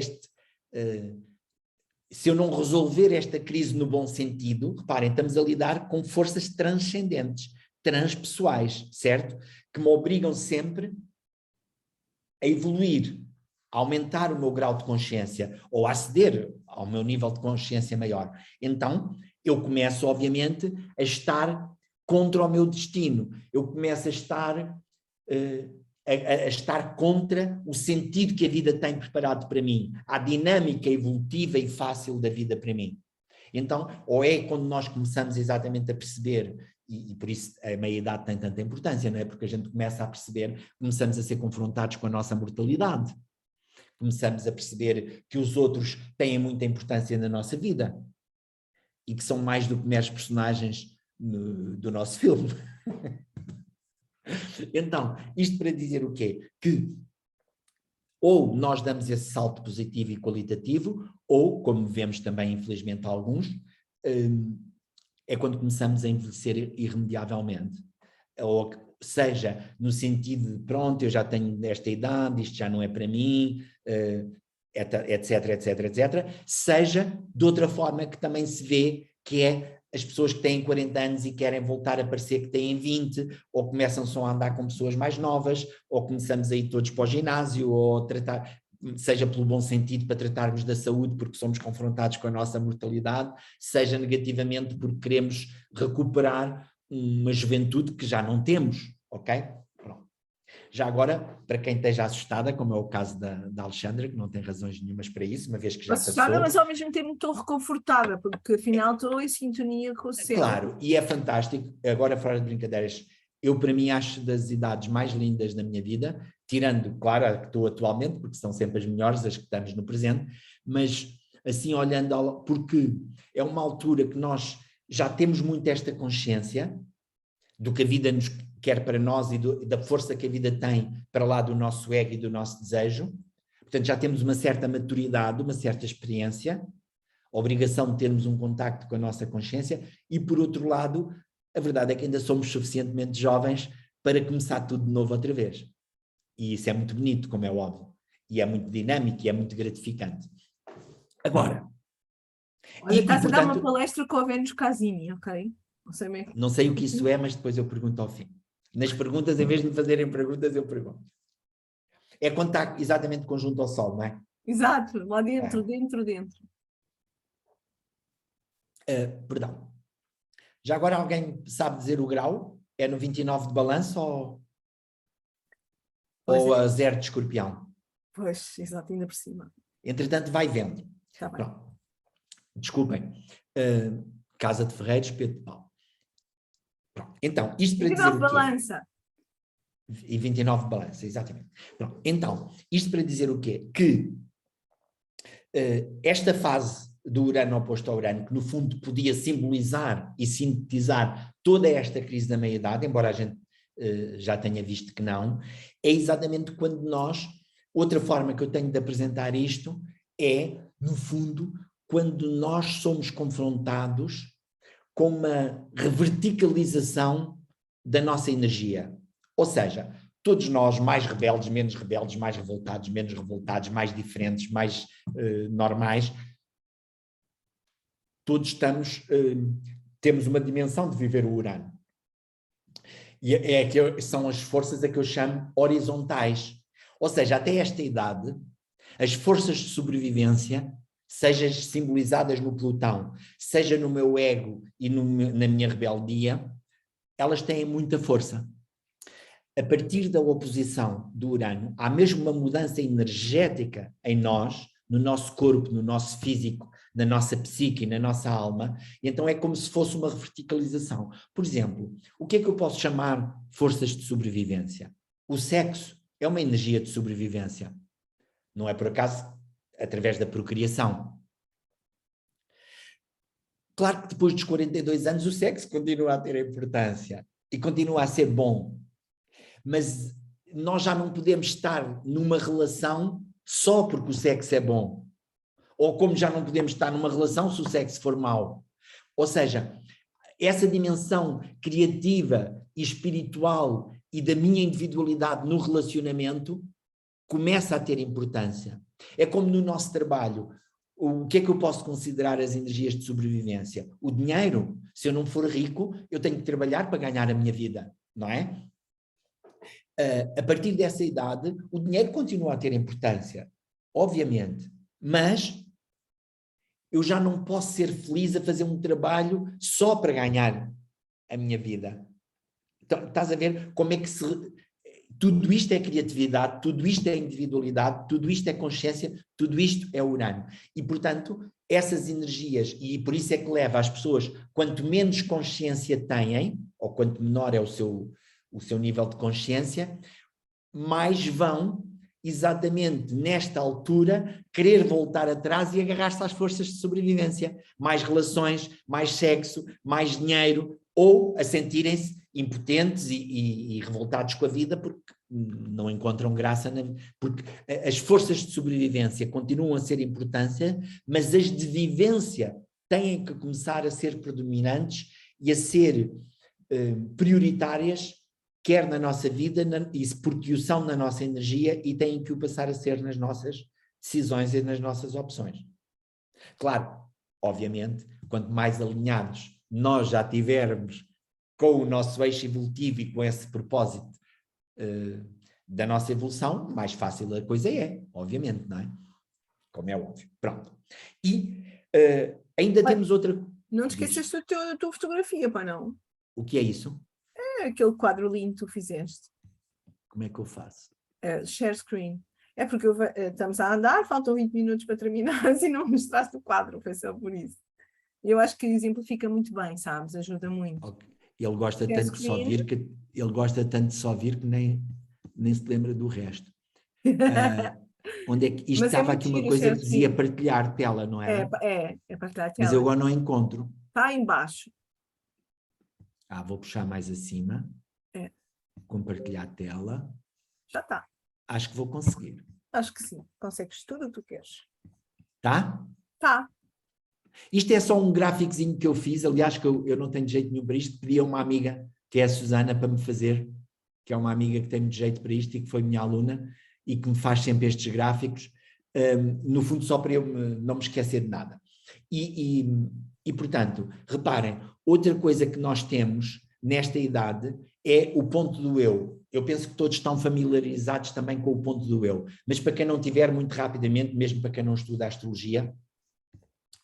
se eu não resolver esta crise no bom sentido, reparem, estamos a lidar com forças transcendentes, transpessoais, certo? Que me obrigam sempre a evoluir, a aumentar o meu grau de consciência, ou a aceder ao meu nível de consciência maior. Então, eu começo, obviamente, a estar contra o meu destino. Eu começo a estar contra o sentido que a vida tem preparado para mim, a dinâmica evolutiva e fácil da vida para mim. Então, ou é quando nós começamos exatamente a perceber, e por isso a meia-idade tem tanta importância, não é? Porque a gente começa a perceber, começamos a ser confrontados com a nossa mortalidade, começamos a perceber que os outros têm muita importância na nossa vida, e que são mais do que meros personagens do nosso filme. Então, isto para dizer o quê? Que ou nós damos esse salto positivo e qualitativo, ou, como vemos também, infelizmente, alguns, é quando começamos a envelhecer irremediavelmente. Ou seja, no sentido de, pronto, eu já tenho esta idade, isto já não é para mim, etc, etc, etc. Seja de outra forma que também se vê, que é as pessoas que têm 40 anos e querem voltar a parecer que têm 20, ou começam só a andar com pessoas mais novas, ou começamos a ir todos para o ginásio, ou tratar, seja pelo bom sentido para tratarmos da saúde porque somos confrontados com a nossa mortalidade, seja negativamente porque queremos recuperar uma juventude que já não temos, ok? Pronto. Já agora, para quem esteja assustada, como é o caso da Alexandra, que não tem razões nenhumas para isso, uma vez que já Assustada, passou. mas ao mesmo tempo estou reconfortada, porque afinal estou em sintonia com o céu. Claro, e é fantástico. Agora, fora de brincadeiras, eu para mim acho das idades mais lindas da minha vida, tirando, claro, a que estou atualmente, porque são sempre as melhores, as que estamos no presente, mas assim olhando, porque é uma altura que nós já temos muito esta consciência do que a vida nos quer para nós e da força que a vida tem para lá do nosso ego e do nosso desejo. Portanto, já temos uma certa maturidade, uma certa experiência, a obrigação de termos um contacto com a nossa consciência e, por outro lado, a verdade é que ainda somos suficientemente jovens para começar tudo de novo outra vez. E isso é muito bonito, como é óbvio. E é muito dinâmico e é muito gratificante. Agora... Olha, estás a dar uma palestra com a Vênus Casini, ok? Não sei o que isso é, mas depois eu pergunto ao fim. Nas perguntas, em vez de me fazerem perguntas, eu pergunto. É quando está exatamente conjunto ao Sol, não é? Exato, lá dentro. Perdão. Já agora alguém sabe dizer o grau? É no 29 de Balanço ou a 0 de Escorpião? Pois, exato, ainda por cima. Entretanto, vai vendo. Está bem. Pronto. Desculpem. Casa de Ferreiros, Pedro de Pau. Pronto. Então, isto para dizer o quê? Balança. E 29 de Balança, exatamente. Pronto. Então, isto para dizer o quê? Que esta fase do Urano oposto ao Urano, que no fundo podia simbolizar e sintetizar toda esta crise da meia-idade, embora a gente já tenha visto que não, é exatamente quando nós, outra forma que eu tenho de apresentar isto é, no fundo, quando nós somos confrontados com uma reverticalização da nossa energia. Ou seja, todos nós, mais rebeldes, menos rebeldes, mais revoltados, menos revoltados, mais diferentes, mais normais, todos temos uma dimensão de viver o Urano. E são as forças a que eu chamo horizontais. Ou seja, até esta idade, as forças de sobrevivência, seja simbolizadas no Plutão, seja no meu ego e na minha rebeldia, elas têm muita força. A partir da oposição do Urano, há mesmo uma mudança energética em nós, no nosso corpo, no nosso físico, na nossa psique, na nossa alma, e então é como se fosse uma verticalização. Por exemplo, o que é que eu posso chamar forças de sobrevivência? O sexo é uma energia de sobrevivência. Não é por acaso através da procriação. Claro que depois dos 42 anos o sexo continua a ter importância e continua a ser bom, mas nós já não podemos estar numa relação só porque o sexo é bom, ou como já não podemos estar numa relação se o sexo for mau. Ou seja, essa dimensão criativa e espiritual e da minha individualidade no relacionamento começa a ter importância. É como no nosso trabalho. O que é que eu posso considerar as energias de sobrevivência? O dinheiro. Se eu não for rico, eu tenho que trabalhar para ganhar a minha vida, não é? A partir dessa idade, o dinheiro continua a ter importância, obviamente, mas eu já não posso ser feliz a fazer um trabalho só para ganhar a minha vida. Então, estás a ver como é que tudo isto é criatividade, tudo isto é individualidade, tudo isto é consciência, tudo isto é Urano. E, portanto, essas energias, e por isso é que leva as pessoas, quanto menos consciência têm, ou quanto menor é o seu nível de consciência, mais vão, exatamente nesta altura, querer voltar atrás e agarrar-se às forças de sobrevivência. Mais relações, mais sexo, mais dinheiro, ou a sentirem-se impotentes e revoltados com a vida porque não encontram graça, porque as forças de sobrevivência continuam a ser importantes, mas as de vivência têm que começar a ser predominantes e a ser prioritárias, quer na nossa vida, porque o são na nossa energia e têm que o passar a ser nas nossas decisões e nas nossas opções. Claro, obviamente, quanto mais alinhados nós já tivermos com o nosso eixo evolutivo e com esse propósito da nossa evolução, mais fácil a coisa é, obviamente, não é? Como é óbvio. Pronto. E ainda temos outra... Não te esqueças da tua fotografia, pá, não? O que é isso? É aquele quadro lindo que tu fizeste. Como é que eu faço? Share screen. É porque estamos a andar, faltam 20 minutos para terminar e não mostraste o quadro, foi só por isso. Eu acho que exemplifica muito bem, sabes? Ajuda muito. Okay. Ele gosta Share tanto de só screen. vir que nem se lembra do resto. Onde é que isto Mas é estava muito aqui uma giro o coisa share que dizia screen. partilhar tela, não era? É partilhar a Mas tela. eu agora não encontro. Está em baixo. Vou puxar mais acima. É. Compartilhar tela. Já está. Acho que vou conseguir. Acho que sim. Consegues tudo o que tu queres. Tá? Tá. Isto é só um gráficozinho que eu fiz. Aliás, que eu não tenho jeito nenhum para isto. Pedi a uma amiga, que é a Susana, para me fazer, que é uma amiga que tem muito jeito para isto e que foi minha aluna e que me faz sempre estes gráficos, no fundo só para eu não me esquecer de nada. E, portanto, reparem, outra coisa que nós temos nesta idade é o ponto do eu. Eu penso que todos estão familiarizados também com o ponto do eu, mas para quem não tiver, muito rapidamente, mesmo para quem não estuda astrologia,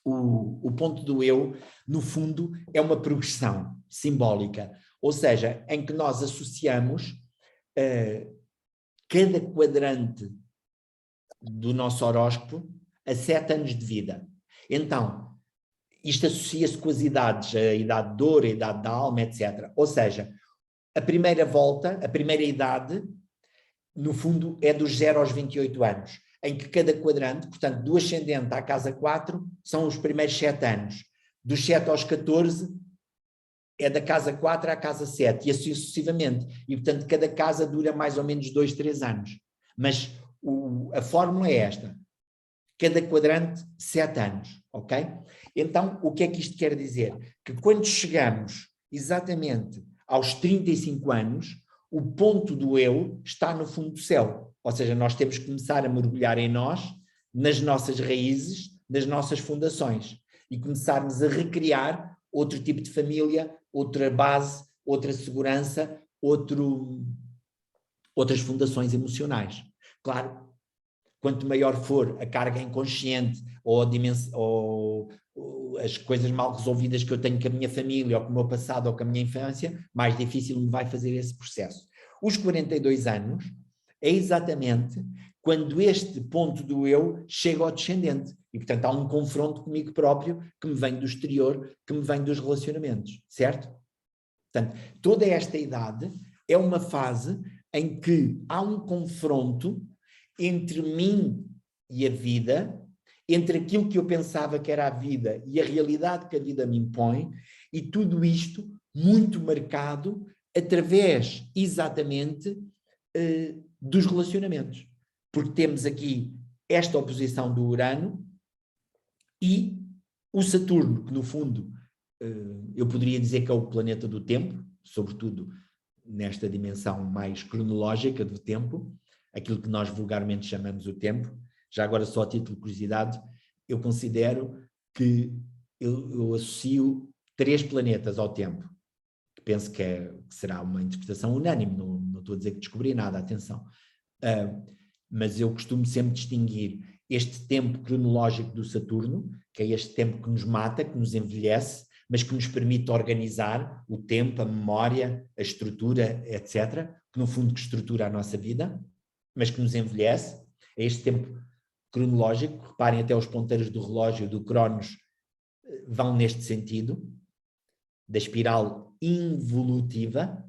o ponto do eu, no fundo, é uma progressão simbólica, ou seja, em que nós associamos cada quadrante do nosso horóscopo a 7 anos de vida. Então, isto associa-se com as idades, a idade de ouro, a idade da alma, etc. Ou seja, a primeira volta, a primeira idade, no fundo, é dos 0 aos 28 anos, em que cada quadrante, portanto, do ascendente à casa 4, são os primeiros 7 anos. Dos 7 aos 14, é da casa 4 à casa 7, e assim sucessivamente. E, portanto, cada casa dura mais ou menos 2, 3 anos. Mas a fórmula é esta. Cada quadrante, 7 anos, ok? Então, o que é que isto quer dizer? Que quando chegamos exatamente aos 35 anos, o ponto do eu está no fundo do céu. Ou seja, nós temos que começar a mergulhar em nós, nas nossas raízes, nas nossas fundações, e começarmos a recriar outro tipo de família, outra base, outra segurança, outras fundações emocionais. Claro, quanto maior for a carga inconsciente ou as coisas mal resolvidas que eu tenho com a minha família, ou com o meu passado, ou com a minha infância, mais difícil me vai fazer esse processo. Os 42 anos é exatamente quando este ponto do eu chega ao descendente. E, portanto, há um confronto comigo próprio que me vem do exterior, que me vem dos relacionamentos, certo? Portanto, toda esta idade é uma fase em que há um confronto entre mim e a vida, entre aquilo que eu pensava que era a vida e a realidade que a vida me impõe, e tudo isto muito marcado através, exatamente, dos relacionamentos. Porque temos aqui esta oposição do Urano e o Saturno, que no fundo eu poderia dizer que é o planeta do tempo, sobretudo nesta dimensão mais cronológica do tempo, aquilo que nós vulgarmente chamamos o tempo. Já agora, só a título de curiosidade, eu considero que eu associo 3 planetas ao tempo. Penso que será uma interpretação unânime, não estou a dizer que descobri nada, atenção. Mas eu costumo sempre distinguir este tempo cronológico do Saturno, que é este tempo que nos mata, que nos envelhece, mas que nos permite organizar o tempo, a memória, a estrutura, etc., que no fundo que estrutura a nossa vida, mas que nos envelhece. É este tempo cronológico, reparem, até os ponteiros do relógio, do Cronos, vão neste sentido, da espiral involutiva,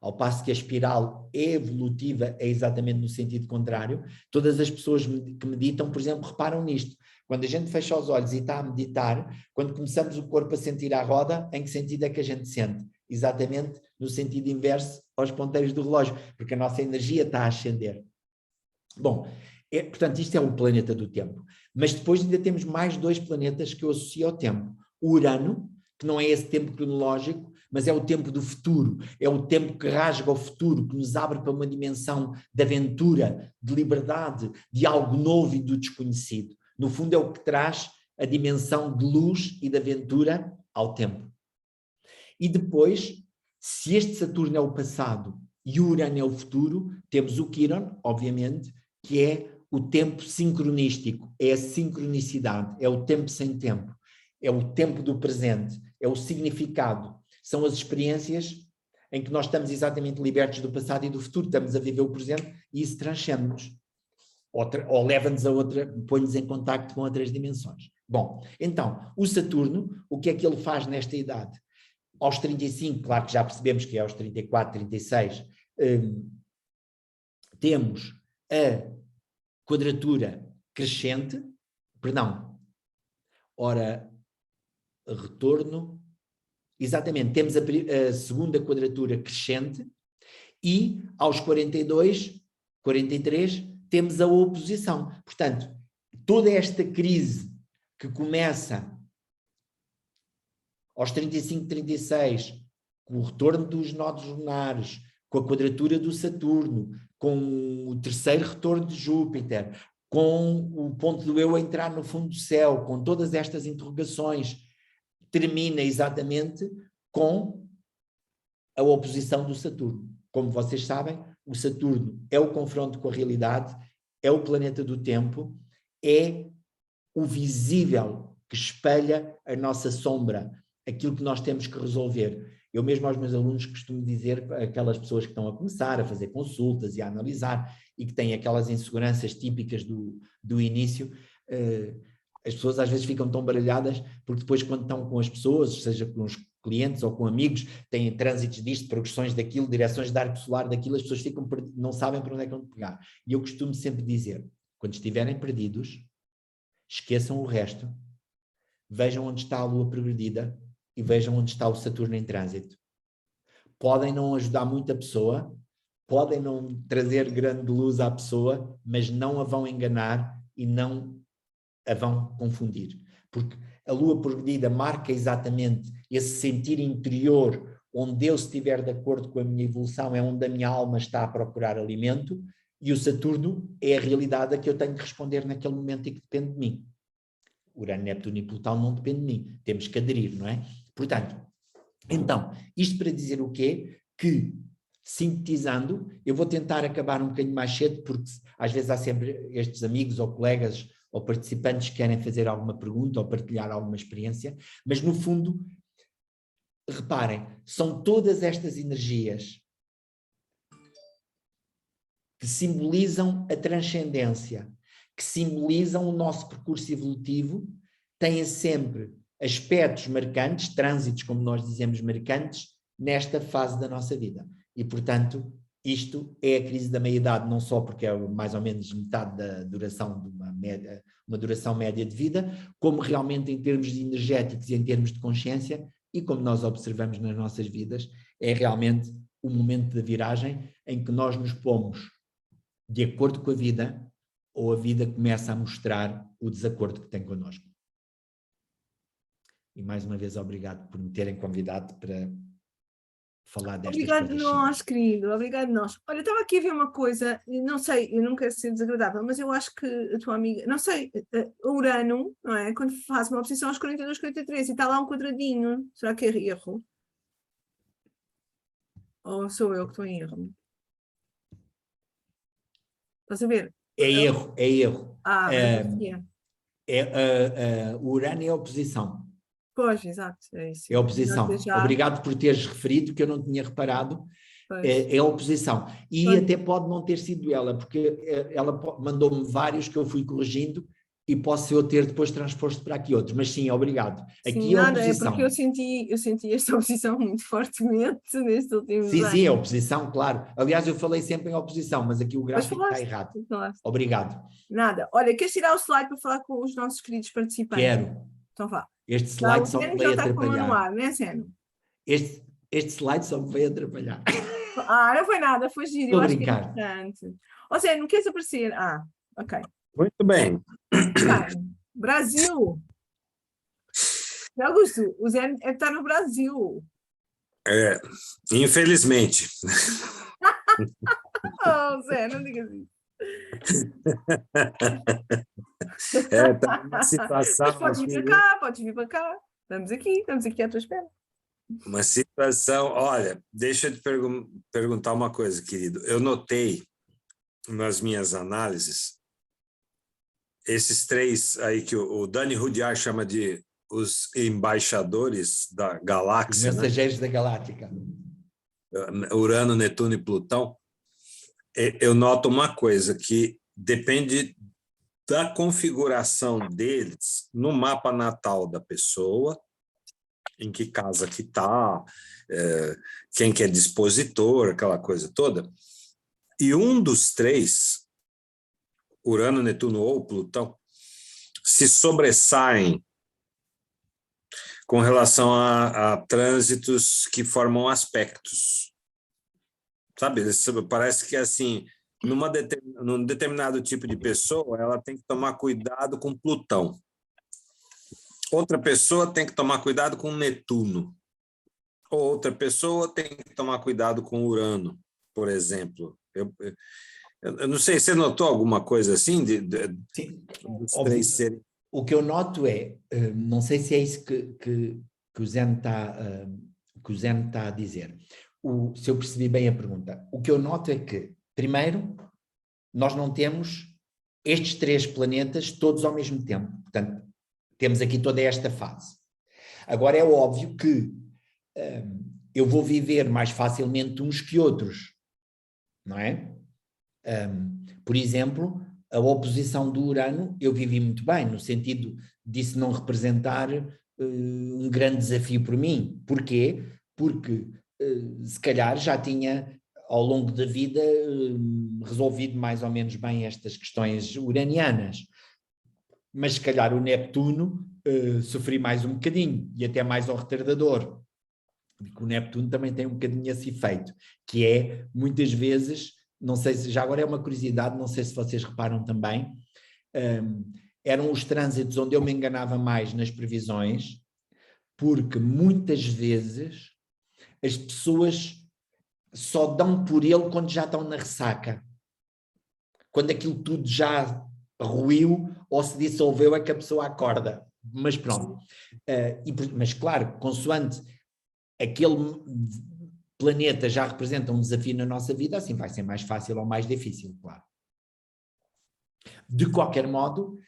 ao passo que a espiral evolutiva é exatamente no sentido contrário. Todas as pessoas que meditam, por exemplo, reparam nisto. Quando a gente fecha os olhos e está a meditar, quando começamos o corpo a sentir a roda, em que sentido é que a gente sente? Exatamente no sentido inverso aos ponteiros do relógio, porque a nossa energia está a ascender. Bom, portanto, isto é o planeta do tempo. Mas depois ainda temos mais 2 planetas que eu associo ao tempo. O Urano, que não é esse tempo cronológico, mas é o tempo do futuro, é o tempo que rasga o futuro, que nos abre para uma dimensão de aventura, de liberdade, de algo novo e do desconhecido. No fundo é o que traz a dimensão de luz e de aventura ao tempo. E depois, se este Saturno é o passado e o Urano é o futuro, temos o Quiron, obviamente, que é o tempo sincronístico, é a sincronicidade, é o tempo sem tempo, é o tempo do presente, é o significado, são as experiências em que nós estamos exatamente libertos do passado e do futuro, estamos a viver o presente e isso transcende-nos. Ou leva-nos a outra, põe-nos em contacto com outras dimensões. Bom, então, o Saturno, o que é que ele faz nesta idade? Aos 35, claro que já percebemos que é aos 34, 36, temos a quadratura crescente, retorno, exatamente, temos a segunda quadratura crescente e aos 42, 43, temos a oposição. Portanto, toda esta crise que começa aos 35, 36, com o retorno dos nodos lunares, com a quadratura do Saturno, com o terceiro retorno de Júpiter, com o ponto do eu a entrar no fundo do céu, com todas estas interrogações, termina exatamente com a oposição do Saturno. Como vocês sabem, o Saturno é o confronto com a realidade, é o planeta do tempo, é o visível que espelha a nossa sombra, aquilo que nós temos que resolver. Eu mesmo aos meus alunos costumo dizer, aquelas pessoas que estão a começar a fazer consultas e a analisar e que têm aquelas inseguranças típicas do início, as pessoas às vezes ficam tão baralhadas porque depois quando estão com as pessoas, seja com os clientes ou com amigos, têm trânsitos disto, progressões daquilo, direções de arco solar daquilo, as pessoas não sabem para onde é que vão pegar. E eu costumo sempre dizer, quando estiverem perdidos, esqueçam o resto, vejam onde está a Lua progredida e vejam onde está o Saturno em trânsito. Podem não ajudar muito a pessoa, podem não trazer grande luz à pessoa, mas não a vão enganar e não a vão confundir. Porque a Lua progredida marca exatamente esse sentir interior, onde eu estiver de acordo com a minha evolução, é onde a minha alma está a procurar alimento, e o Saturno é a realidade a que eu tenho que responder naquele momento e que depende de mim. Urano, Neptuno e Plutão não depende de mim, temos que aderir, não é? Portanto, então, isto para dizer o quê? Que, sintetizando, eu vou tentar acabar um bocadinho mais cedo, porque às vezes há sempre estes amigos ou colegas ou participantes que querem fazer alguma pergunta ou partilhar alguma experiência, mas no fundo, reparem, são todas estas energias que simbolizam a transcendência, que simbolizam o nosso percurso evolutivo, têm sempre aspectos marcantes, trânsitos, como nós dizemos, marcantes, nesta fase da nossa vida. E, portanto, isto é a crise da meia-idade, não só porque é mais ou menos metade da duração de uma duração média de vida, como realmente em termos energéticos e em termos de consciência, e como nós observamos nas nossas vidas, é realmente o momento da viragem em que nós nos pomos de acordo com a vida, ou a vida começa a mostrar o desacordo que tem connosco. E mais uma vez obrigado por me terem convidado para falar destas Obrigado coisas. nós, querido, obrigado nós. Olha, estava aqui a ver uma coisa, não sei, eu não quero ser desagradável, mas eu acho que a tua amiga, não sei, o Urano, não é? Quando faz uma oposição aos 42, 43 e está lá um quadradinho, será que é erro? Ou sou eu que estou em erro? Estás a ver? É erro, é erro. O Urano é oposição. Pois, exato, é isso. É oposição. Obrigado por teres referido, que eu não tinha reparado. É oposição. E até pode não ter sido ela, porque ela mandou-me vários que eu fui corrigindo e posso eu ter depois transposto para aqui outros. Mas sim, obrigado. Aqui sim, é oposição. É porque eu senti esta oposição muito fortemente neste último ano. Sim, é oposição, claro. Aliás, eu falei sempre em oposição, mas aqui o gráfico está errado. Obrigado. Nada. Olha, queres tirar o slide para falar com os nossos queridos participantes? Quero. Então vá. Este slide só me veio atrapalhar. No ar, não é, Seno? Este slide só me veio atrapalhar. Não foi nada, foi giro. Estou eu a acho brincar. que é importante. Ou seja, não queres aparecer? Ok. Muito bem. Brasil. Augusto, o Zé está no Brasil. Infelizmente. Zé, não digas isso. Tá uma situação. Mas pode vir para cá. Estamos aqui à tua espera. Uma situação, olha, deixa eu te perguntar uma coisa, querido. Eu notei nas minhas análises esses três aí que o Dani Rudyard chama de os embaixadores da galáxia. Os mensageiros da galáctica. Urano, Netuno e Plutão, eu noto uma coisa, que depende da configuração deles no mapa natal da pessoa, em que casa que está, quem que é dispositor, aquela coisa toda. E um dos três, Urano, Netuno ou Plutão, se sobressaem com relação a trânsitos que formam aspectos. Sabe, parece que assim, num determinado tipo de pessoa, ela tem que tomar cuidado com Plutão. Outra pessoa tem que tomar cuidado com Netuno. Ou outra pessoa tem que tomar cuidado com Urano, por exemplo. Eu não sei, você notou alguma coisa assim? Sim, dos óbvio. três serem... O que eu noto é, não sei se é isso que o Zeno está a dizer, se eu percebi bem a pergunta. O que eu noto é que, primeiro, nós não temos estes 3 planetas todos ao mesmo tempo. Portanto, temos aqui toda esta fase. Agora é óbvio que eu vou viver mais facilmente uns que outros, não é? Por exemplo, a oposição do Urano eu vivi muito bem, no sentido disso não representar um grande desafio para mim. Porquê? Porque se calhar já tinha ao longo da vida resolvido mais ou menos bem estas questões uranianas, mas se calhar o Neptuno sofri mais um bocadinho, e até mais ao retardador. Porque o Neptuno também tem um bocadinho esse efeito, que é, muitas vezes, não sei se, já agora é uma curiosidade, não sei se vocês reparam também, eram os trânsitos onde eu me enganava mais nas previsões, porque muitas vezes as pessoas só dão por ele quando já estão na ressaca. Quando aquilo tudo já ruiu ou se dissolveu é que a pessoa acorda. Mas pronto. Mas claro, consoante aquele planeta já representa um desafio na nossa vida, assim vai ser mais fácil ou mais difícil, claro. De qualquer modo,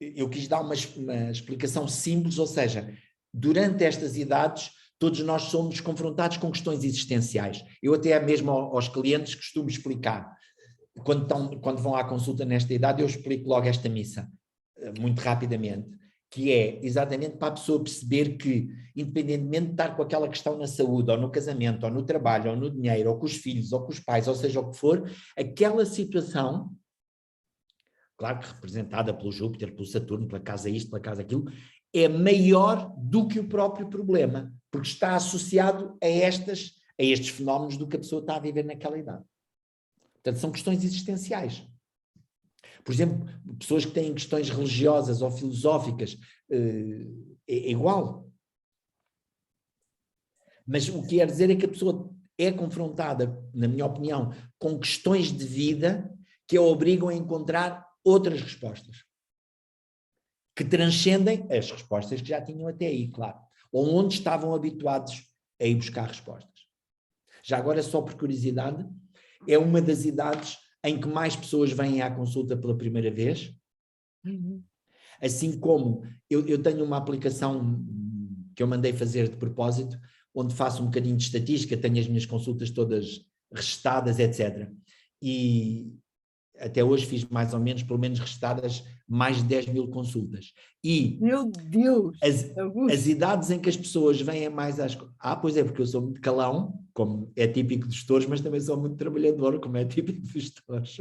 eu quis dar uma explicação simples, ou seja, durante estas idades, todos nós somos confrontados com questões existenciais. Eu até mesmo aos clientes costumo explicar, quando vão à consulta nesta idade, eu explico logo esta missa, muito rapidamente, que é exatamente para a pessoa perceber que, independentemente de estar com aquela questão na saúde, ou no casamento, ou no trabalho, ou no dinheiro, ou com os filhos, ou com os pais, ou seja o que for, aquela situação, claro que representada pelo Júpiter, pelo Saturno, pela casa isto, pela casa aquilo, é maior do que o próprio problema, porque está associado a estes fenómenos do que a pessoa está a viver naquela idade. Portanto, são questões existenciais. Por exemplo, pessoas que têm questões religiosas ou filosóficas, é igual. Mas o que quer dizer é que a pessoa é confrontada, na minha opinião, com questões de vida que a obrigam a encontrar outras respostas, que transcendem as respostas que já tinham até aí, claro, ou onde estavam habituados a ir buscar respostas. Já agora, só por curiosidade, é uma das idades em que mais pessoas vêm à consulta pela primeira vez. Assim como eu tenho uma aplicação que eu mandei fazer de propósito, onde faço um bocadinho de estatística, tenho as minhas consultas todas registadas, etc. E até hoje fiz mais ou menos, pelo menos registadas, mais de 10 mil consultas. E meu Deus! As idades em que as pessoas vêm mais às... pois é, porque eu sou muito calão, como é típico dos touros, mas também sou muito trabalhador, como é típico dos touros.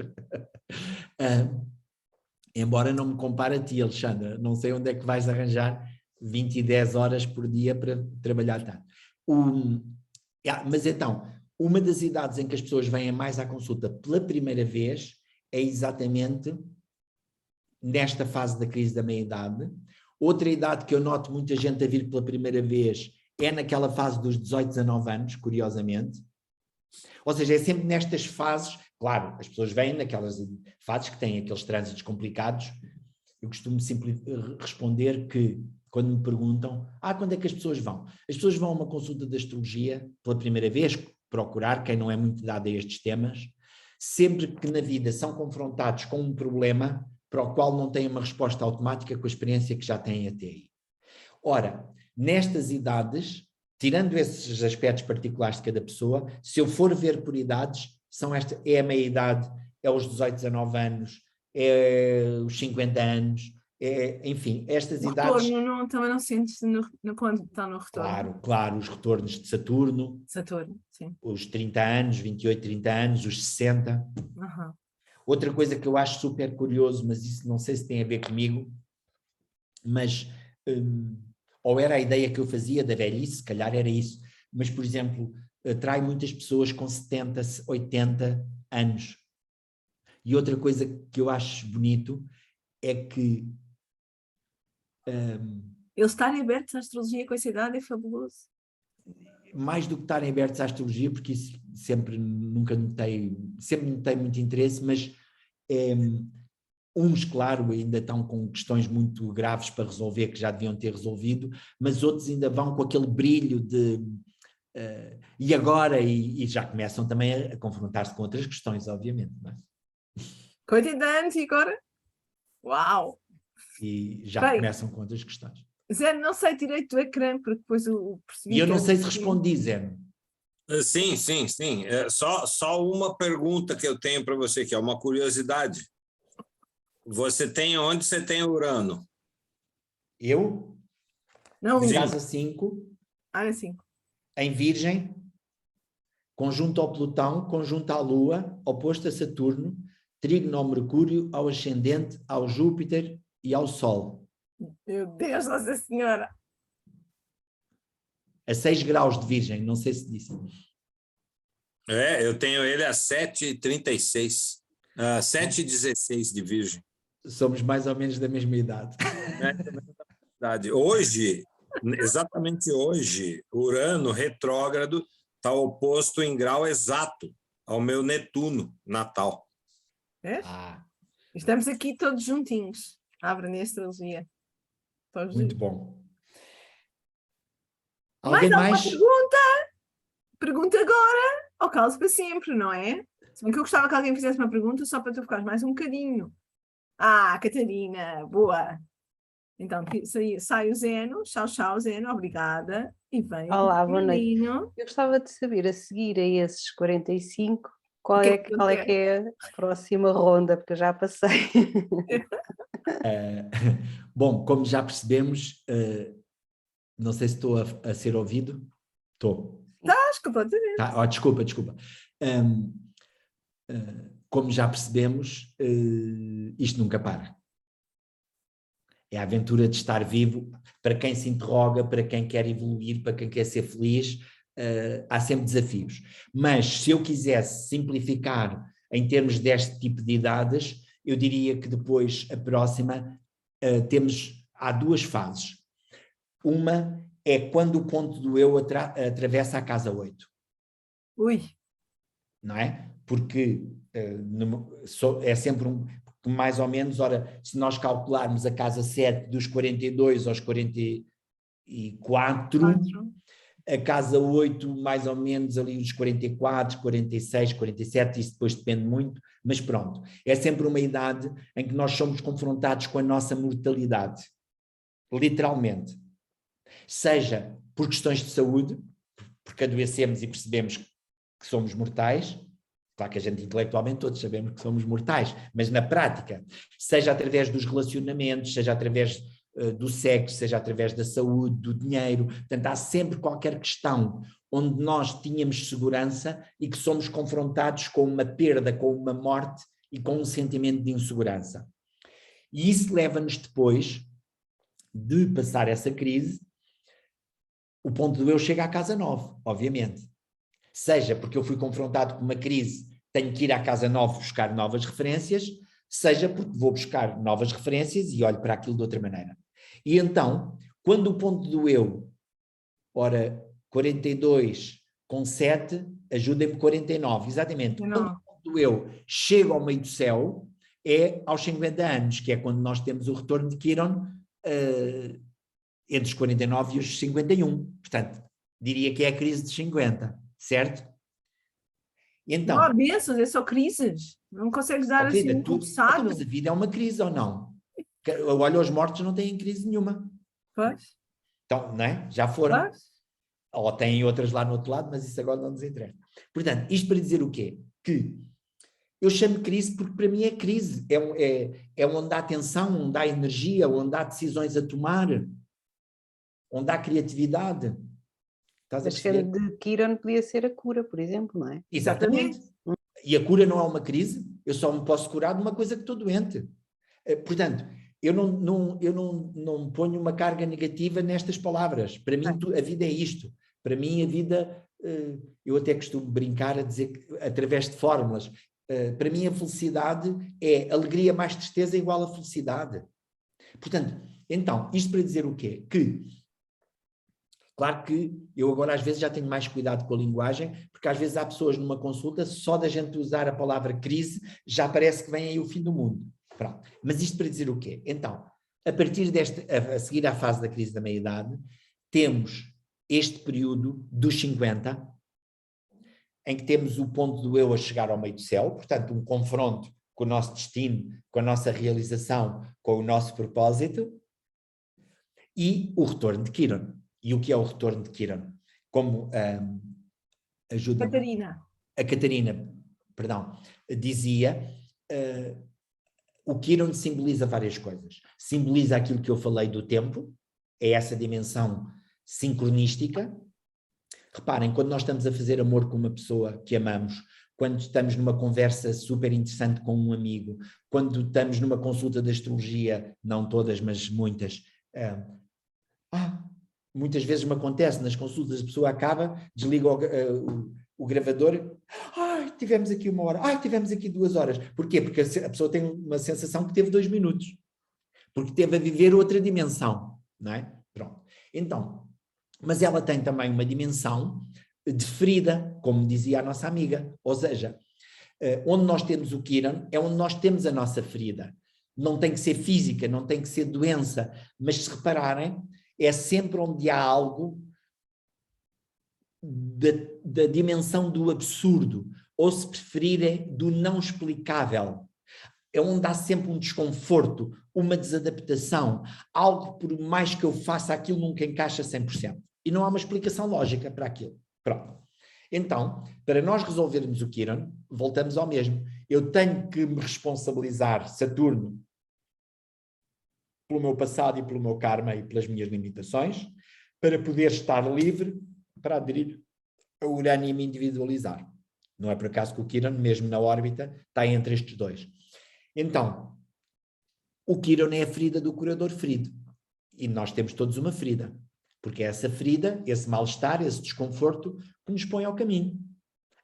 Embora não me compare a ti, Alexandra, não sei onde é que vais arranjar 20 e 10 horas por dia para trabalhar tanto. Mas então, uma das idades em que as pessoas vêm mais à consulta pela primeira vez é exatamente nesta fase da crise da meia-idade. Outra idade que eu noto muita gente a vir pela primeira vez é naquela fase dos 18, 19 anos, curiosamente. Ou seja, é sempre nestas fases, claro, as pessoas vêm naquelas fases que têm aqueles trânsitos complicados. Eu costumo responder que, quando me perguntam, quando é que as pessoas vão? As pessoas vão a uma consulta de astrologia pela primeira vez, procurar, quem não é muito dado a estes temas, sempre que na vida são confrontados com um problema para o qual não têm uma resposta automática com a experiência que já têm até aí. Ora, nestas idades, tirando esses aspectos particulares de cada pessoa, se eu for ver por idades, é a meia-idade, é os 18, 19 anos, é os 50 anos, enfim, estas idades... Retorno também não sentes quando está no retorno. Claro, os retornos de Saturno, Sim. os 30 anos, 28, 30 anos, os 60. Uhum. Outra coisa que eu acho super curioso, mas isso não sei se tem a ver comigo, mas ou era a ideia que eu fazia da velhice, se calhar era isso, mas, por exemplo, atrai muitas pessoas com 70, 80 anos. E outra coisa que eu acho bonito é que... eles estarem abertos à astrologia com essa idade é fabuloso. Mais do que estarem abertos à astrologia, porque isso sempre notei muito interesse, mas uns, claro, ainda estão com questões muito graves para resolver, que já deviam ter resolvido, mas outros ainda vão com aquele brilho de... e agora? E já começam também a confrontar-se com outras questões, obviamente. Não é? 80 anos e agora? Uau! E já começam com outras questões. Zé, não sei direito do ecrã, porque depois eu percebi... E eu não sei se respondi, Zé. Sim. Só uma pergunta que eu tenho para você, que é uma curiosidade. Onde você tem Urano? Eu? Não, em casa 5. Área 5. Em Virgem, conjunto ao Plutão, conjunto à Lua, oposto a Saturno, trígono ao Mercúrio, ao ascendente, ao Júpiter e ao Sol. Meu Deus, Nossa Senhora! A 6 graus de Virgem, não sei se disse. Eu tenho ele a 7,36. 7,16 de Virgem. Somos mais ou menos da mesma idade. Hoje, exatamente hoje, Urano retrógrado está oposto em grau exato ao meu Netuno natal. Estamos aqui todos juntinhos. Abre a astrologia. Muito bom. Mais alguma pergunta? Pergunta agora ou cala-se para sempre, não é? Se bem que eu gostava que alguém fizesse uma pergunta só para tu ficares mais um bocadinho. Catarina, boa. Então, sai o Zeno. Tchau, Zeno. Obrigada. E vem. Olá, boa noite. Eu gostava de saber, a seguir a esses 45, qual é que é a próxima ronda, porque eu já passei. Bom, como já percebemos, não sei se estou a ser ouvido. Estou. Estás completamente. Desculpa. Como já percebemos, isto nunca para. É a aventura de estar vivo. Para quem se interroga, para quem quer evoluir, para quem quer ser feliz, há sempre desafios. Mas se eu quisesse simplificar em termos deste tipo de idades, eu diria que depois, a próxima, há duas fases. Uma é quando o ponto do eu atravessa a casa 8. Ui! Não é? Porque é sempre mais ou menos, se nós calcularmos a casa 7 dos 42 aos 44, a casa 8 mais ou menos ali dos 44, 46, 47, isso depois depende muito, mas pronto. É sempre uma idade em que nós somos confrontados com a nossa mortalidade, literalmente. Seja por questões de saúde, porque adoecemos e percebemos que somos mortais. Claro que a gente intelectualmente todos sabemos que somos mortais, mas na prática, seja através dos relacionamentos, seja através do sexo, seja através da saúde, do dinheiro, portanto há sempre qualquer questão onde nós tínhamos segurança e que somos confrontados com uma perda, com uma morte e com um sentimento de insegurança. E isso leva-nos depois de passar essa crise, o ponto do eu chega à casa 9, obviamente. Seja porque eu fui confrontado com uma crise, tenho que ir à casa 9 buscar novas referências, seja porque vou buscar novas referências e olho para aquilo de outra maneira. E então, quando o ponto do eu, 42 com 7, ajudem-me 49, exatamente. Quando o ponto do eu chega ao meio do céu, é aos 50 anos, que é quando nós temos o retorno de Quiron, entre os 49 e os 51. Portanto, diria que é a crise de 50, certo? Então, não há bênçãos, é só crises. Não consegues dar assim um pulsado. Mas a vida é uma crise ou não? Olha, os mortos não têm crise nenhuma. Pois. Então, não é? Já foram. Pois. Ou têm outras lá no outro lado, mas isso agora não nos interessa. Portanto, isto para dizer o quê? Que eu chamo crise porque para mim é crise, é onde há tensão, onde há energia, onde há decisões a tomar, onde há criatividade. Estás a Mas perceber? sendo de Kiran podia ser a cura, por exemplo, não é? Exatamente. E a cura não é uma crise, eu só me posso curar de uma coisa que estou doente. Portanto, eu não ponho uma carga negativa nestas palavras. Para mim, a vida é isto. Para mim, a vida, eu até costumo brincar a dizer, que, através de fórmulas, para mim a felicidade é alegria mais tristeza igual a felicidade. Portanto, então, isto para dizer o quê? Que, claro que eu agora às vezes já tenho mais cuidado com a linguagem, porque às vezes há pessoas numa consulta, só da gente usar a palavra crise, já parece que vem aí o fim do mundo. Pronto. Mas isto para dizer o quê? Então, a partir a seguir à fase da crise da meia-idade, temos este período dos 50, em que temos o ponto do eu a chegar ao meio do céu, portanto um confronto com o nosso destino, com a nossa realização, com o nosso propósito, e o retorno de Kiran. E o que é o retorno de Kiran? Como ajuda a Catarina, perdão, dizia, o Kiran simboliza várias coisas. Simboliza aquilo que eu falei do tempo, é essa dimensão sincronística. Reparem, quando nós estamos a fazer amor com uma pessoa que amamos, quando estamos numa conversa super interessante com um amigo, quando estamos numa consulta de astrologia, não todas, mas muitas, muitas vezes me acontece, nas consultas a pessoa acaba, desliga o gravador, tivemos aqui 1 hora, tivemos aqui 2 horas. Porquê? Porque a pessoa tem uma sensação que teve 2 minutos, porque teve a viver outra dimensão, não é? Pronto. Então, mas ela tem também uma dimensão de ferida, como dizia a nossa amiga, ou seja, onde nós temos o Kiran é onde nós temos a nossa ferida. Não tem que ser física, não tem que ser doença, mas se repararem, é sempre onde há algo da dimensão do absurdo, ou se preferirem, do não explicável. É onde há sempre um desconforto, uma desadaptação, algo por mais que eu faça, aquilo nunca encaixa 100%. E não há uma explicação lógica para aquilo. Pronto. Então, para nós resolvermos o Kiran, voltamos ao mesmo. Eu tenho que me responsabilizar, Saturno, pelo meu passado e pelo meu karma e pelas minhas limitações, para poder estar livre para aderir a Urano e me individualizar. Não é por acaso que o Kiran, mesmo na órbita, está entre estes dois. Então, o Kiran é a ferida do curador ferido. E nós temos todos uma ferida. Porque é essa ferida, esse mal-estar, esse desconforto que nos põe ao caminho,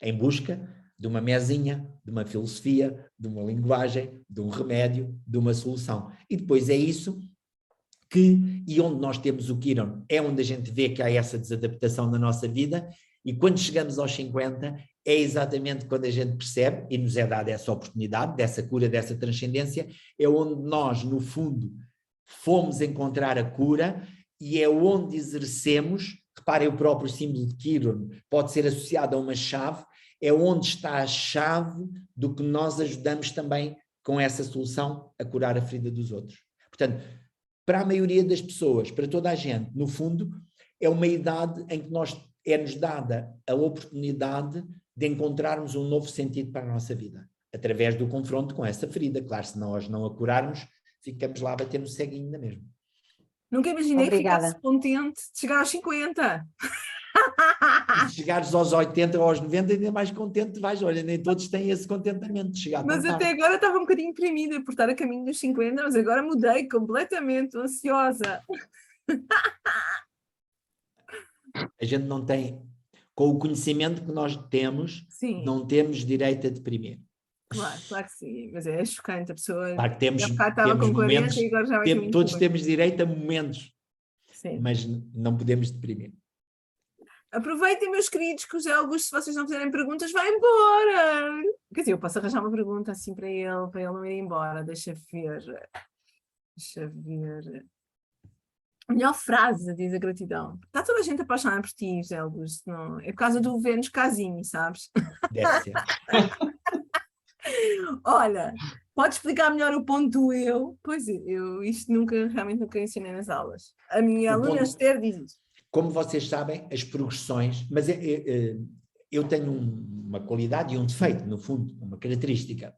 em busca de uma mesinha, de uma filosofia, de uma linguagem, de um remédio, de uma solução. E depois é isso e onde nós temos o Kiran, é onde a gente vê que há essa desadaptação na nossa vida, e quando chegamos aos 50, é exatamente quando a gente percebe, e nos é dada essa oportunidade, dessa cura, dessa transcendência, é onde nós, no fundo, fomos encontrar a cura, e é onde exercemos, reparem, o próprio símbolo de Kiran pode ser associado a uma chave, é onde está a chave do que nós ajudamos também com essa solução a curar a ferida dos outros. Portanto, para a maioria das pessoas, para toda a gente, no fundo, é uma idade em que é-nos dada a oportunidade de encontrarmos um novo sentido para a nossa vida, através do confronto com essa ferida. Claro, se nós não a curarmos, ficamos lá a bater no ceguinho da mesma. Nunca imaginei Obrigada. que ficasse contente de chegar aos 50. E se chegares aos 80 ou aos 90, ainda mais contente vais. Olha, nem todos têm esse contentamento de chegar Mas tão até tarde. agora estava um bocadinho deprimida por estar a caminho dos 50, mas agora mudei completamente, ansiosa. A gente não tem, com o conhecimento que nós temos, Sim. não temos direito a deprimir. Claro que sim, mas é chocante a pessoa. Claro que temos estava com 40 momentos, e agora já vai com todos 50. temos direito a momentos, Sim. mas não podemos deprimir. Aproveitem, meus queridos, que o José Augusto, se vocês não fizerem perguntas, vai embora. Quer dizer, eu posso arranjar uma pergunta assim para ele não ir embora. Deixa ver. A melhor frase, diz a gratidão. Está toda a gente apaixonada por ti, José Augusto. Não? É por causa do Vênus Casinho, sabes? Deve ser. Olha, pode explicar melhor o ponto do eu? Pois eu isto realmente nunca ensinei nas aulas. A minha aluna Esther diz isso. como vocês sabem, as progressões, mas eu tenho uma qualidade e um defeito, no fundo, uma característica.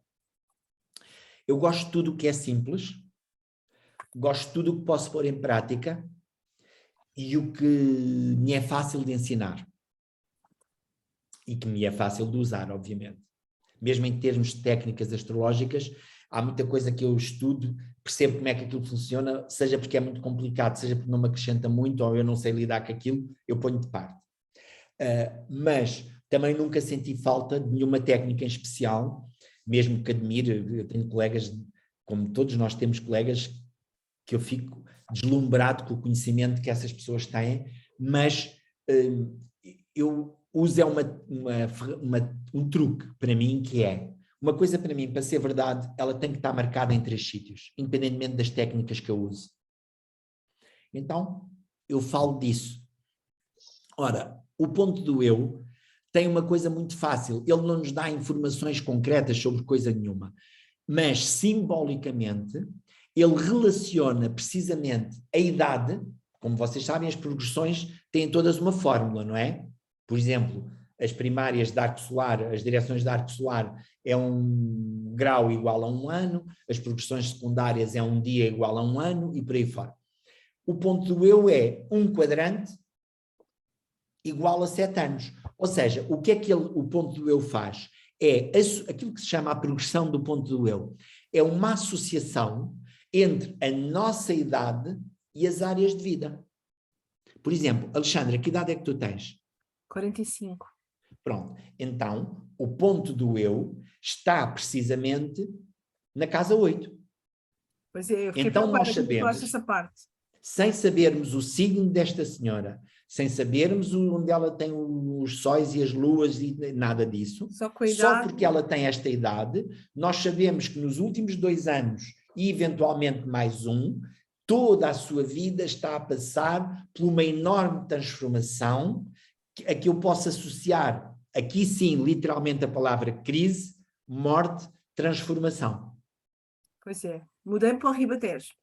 Eu gosto de tudo o que é simples, gosto de tudo o que posso pôr em prática e o que me é fácil de ensinar. E que me é fácil de usar, obviamente. Mesmo em termos de técnicas astrológicas, há muita coisa que eu estudo, percebo como é que aquilo funciona, seja porque é muito complicado, seja porque não me acrescenta muito, ou eu não sei lidar com aquilo, eu ponho de parte. Mas também nunca senti falta de nenhuma técnica em especial, mesmo que admire. Eu tenho colegas, como todos nós temos colegas, que eu fico deslumbrado com o conhecimento que essas pessoas têm, mas eu uso um truque para mim, que é, uma coisa para mim, para ser verdade, ela tem que estar marcada em 3 sítios, independentemente das técnicas que eu uso. Então, eu falo disso. Ora, o ponto do eu tem uma coisa muito fácil, ele não nos dá informações concretas sobre coisa nenhuma, mas simbolicamente ele relaciona precisamente a idade. Como vocês sabem, as progressões têm todas uma fórmula, não é? Por exemplo, as primárias de arco solar, as direções de arco solar é 1 grau igual a 1 ano, as progressões secundárias é 1 dia igual a 1 ano e por aí fora. O ponto do eu é 1 quadrante igual a 7 anos. Ou seja, o que é que o ponto do eu faz? É aquilo que se chama a progressão do ponto do eu. É uma associação entre a nossa idade e as áreas de vida. Por exemplo, Alexandra, que idade é que tu tens? 45. Pronto. Então, o ponto do eu está precisamente na casa 8. Pois é, eu fiquei Então nós preocupada quando tu falaste sabemos, essa parte. sem sabermos o signo desta senhora, sem sabermos onde ela tem os sóis e as luas e nada disso, Só com a idade. porque ela tem esta idade, nós sabemos que nos últimos 2 anos e eventualmente mais 1, toda a sua vida está a passar por uma enorme transformação a que eu posso associar, aqui sim, literalmente a palavra crise, morte, transformação. Pois é, mudei para o Ribatejo.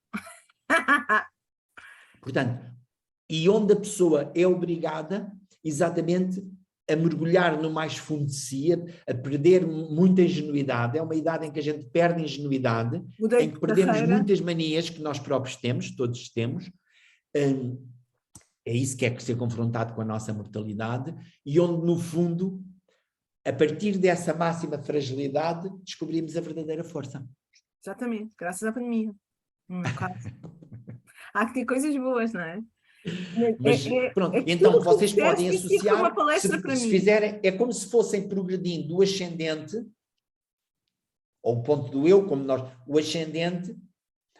Portanto, e onde a pessoa é obrigada exatamente a mergulhar no mais fundo de si, a perder muita ingenuidade. É uma idade em que a gente perde ingenuidade, Mudei em que de perdemos carreira. muitas manias que nós próprios temos, todos temos. É isso que é ser confrontado com a nossa mortalidade e onde, no fundo, a partir dessa máxima fragilidade, descobrimos a verdadeira força. Exatamente, graças à pandemia. No meu caso. Há que ter coisas boas, não é? Mas pronto, que então tudo o que vocês disseste, podem isso foi uma associar, palestra para se mim. fizerem, é como se fossem progredindo o ascendente, ou o ponto do eu, como nós, o ascendente,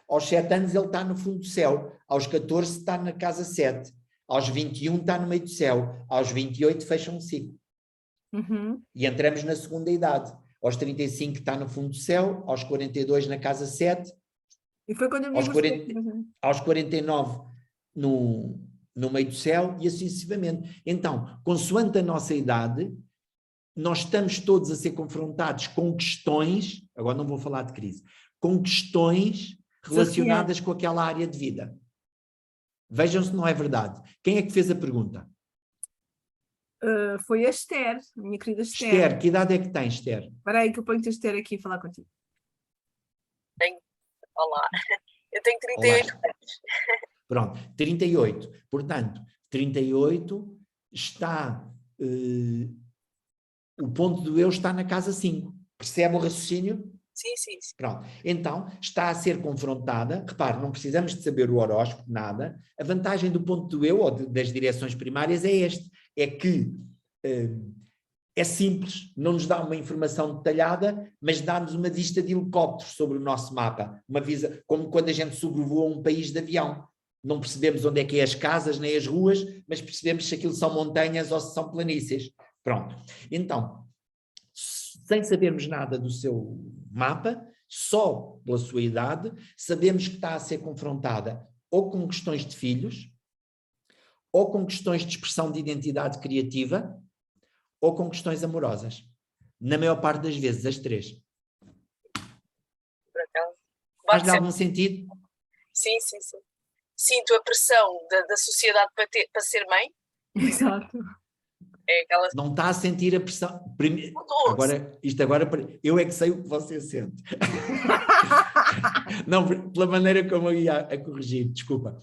aos 7 anos ele está no fundo do céu, aos 14 está na casa 7, aos 21 está no meio do céu, aos 28 fecha um ciclo. Uhum. E entramos na segunda idade, aos 35 está no fundo do céu, aos 42 na casa 7, E foi quando eu me aos 49 no meio do céu e assim sucessivamente. Então, consoante a nossa idade, nós estamos todos a ser confrontados com questões, agora não vou falar de crise, com questões relacionadas com aquela área de vida. Vejam se não é verdade. Quem é que fez a pergunta? Foi a Esther, a minha querida Esther. Esther, que idade é que tem, Esther? Espera aí que eu ponho-te a Esther aqui a falar contigo. Olá, eu tenho 38 anos. Pronto, 38. Portanto, 38 está... o ponto do eu está na casa 5. Percebe o raciocínio? Sim, sim, sim. Pronto. Então, está a ser confrontada. Repare, não precisamos de saber o horóscopo, nada. A vantagem do ponto do eu, ou das direções primárias, é este. É que é simples, não nos dá uma informação detalhada, mas dá-nos uma vista de helicóptero sobre o nosso mapa. Uma vista, como quando a gente sobrevoa um país de avião. Não percebemos onde é que é as casas, nem as ruas, mas percebemos se aquilo são montanhas ou se são planícies. Pronto. Então, sem sabermos nada do seu mapa, só pela sua idade, sabemos que está a ser confrontada ou com questões de filhos, ou com questões de expressão de identidade criativa, ou com questões amorosas. Na maior parte das vezes, as 3. Por acaso. Faz-lhe algum sentido? Sim, sim, sim. sinto a pressão da sociedade para ser mãe. Exato. É aquela. Não está a sentir a pressão. Agora, eu é que sei o que você sente. Não, pela maneira como eu ia a corrigir, desculpa.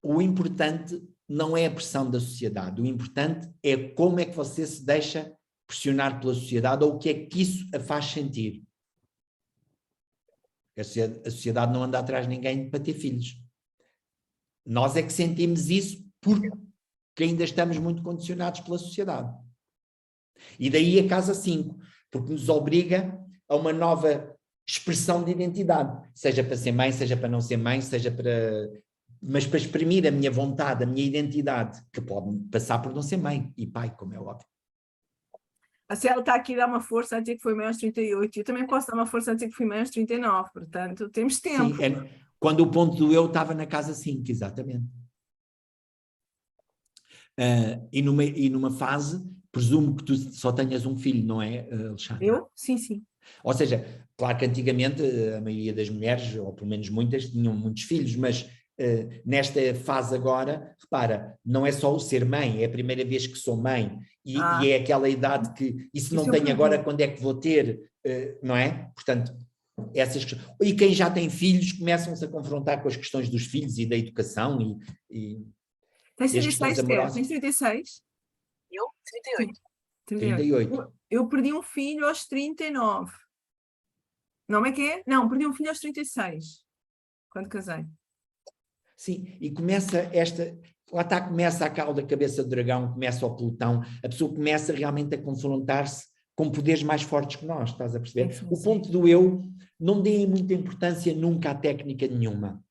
O importante não é a pressão da sociedade, o importante é como é que você se deixa pressionar pela sociedade ou o que é que isso a faz sentir. A sociedade não anda atrás de ninguém para ter filhos. Nós é que sentimos isso porque ainda estamos muito condicionados pela sociedade. E daí a casa 5, porque nos obriga a uma nova expressão de identidade, seja para ser mãe, seja para não ser mãe, mas para exprimir a minha vontade, a minha identidade, que pode passar por não ser mãe e pai, como é óbvio. A Célia está aqui a dar uma força a dizer que foi mãe aos 38. Eu também posso dar uma força a dizer que fui mãe aos 39, portanto, temos tempo. Sim, quando o ponto do eu estava na casa 5, exatamente. E numa fase, presumo que tu só tenhas um filho, não é, Alexandre? Eu? Sim, sim. Ou seja, claro que antigamente a maioria das mulheres, ou pelo menos muitas, tinham muitos filhos, mas nesta fase agora, repara, não é só o ser mãe, é a primeira vez que sou mãe, e é aquela idade que, e se não tenho agora, quando é que vou ter, não é? Portanto, essas questões. E quem já tem filhos começam-se a confrontar com as questões dos filhos e da educação e Tens as questões 36, amorosas. Tens 36? Eu? 38. 38. Eu perdi um filho aos 39. Não é que é? Não, perdi um filho aos 36, quando casei. Sim, e começa lá está, começa a cauda, cabeça do dragão, começa o pelotão, a pessoa começa realmente a confrontar-se com poderes mais fortes que nós, estás a perceber? Sim. O ponto do eu, não deem muita importância nunca a técnica nenhuma.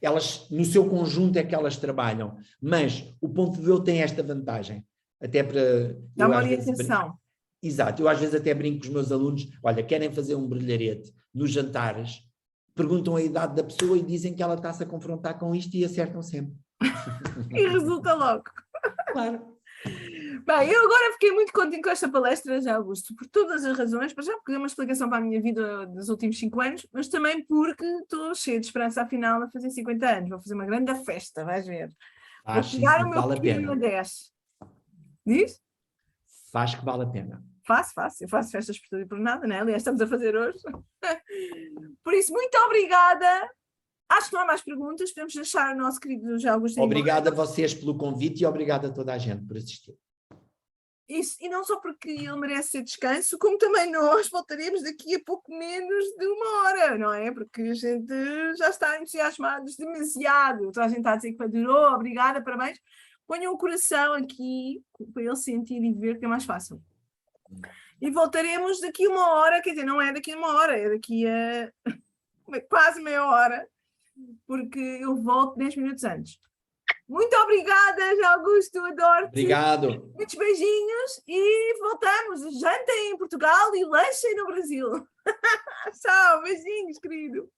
Elas, no seu conjunto é que elas trabalham, mas o ponto do eu tem esta vantagem, até para... Dá uma orientação. Exato, eu às vezes até brinco com os meus alunos, olha, querem fazer um brilharete nos jantares, perguntam a idade da pessoa e dizem que ela está-se a confrontar com isto e acertam sempre. E resulta logo. Claro. Bem, eu agora fiquei muito contente com esta palestra, já, Augusto, por todas as razões, para já porque deu uma explicação para a minha vida dos últimos 5 anos, mas também porque estou cheia de esperança, afinal, a fazer 50 anos. Vou fazer uma grande festa, vais ver. Vou pegar o meu vale a pequeno pena. 10. Diz? Faz que vale a pena. Faço. Eu faço festas por tudo e por nada, né? Aliás, estamos a fazer hoje. Por isso, muito obrigada. Acho que não há mais perguntas. Podemos deixar o nosso querido já Augusto. Obrigado a vocês pelo convite e obrigado a toda a gente por assistir. Isso, e não só porque ele merece ser descanso, como também nós voltaremos daqui a pouco menos de 1 hora, não é? Porque a gente já está entusiasmados demasiado. Toda a gente está a dizer que adorou, obrigada, parabéns. Ponham o coração aqui para ele sentir e ver que é mais fácil. E voltaremos daqui a 1 hora, quer dizer, não é daqui a 1 hora, é daqui a quase meia hora, porque eu volto 10 minutos antes. Muito obrigada, José Augusto, adoro-te. Obrigado. Muitos beijinhos e voltamos. Jantem em Portugal e lanchem no Brasil. Tchau, beijinhos, querido.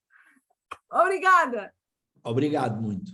Obrigada. Obrigado muito.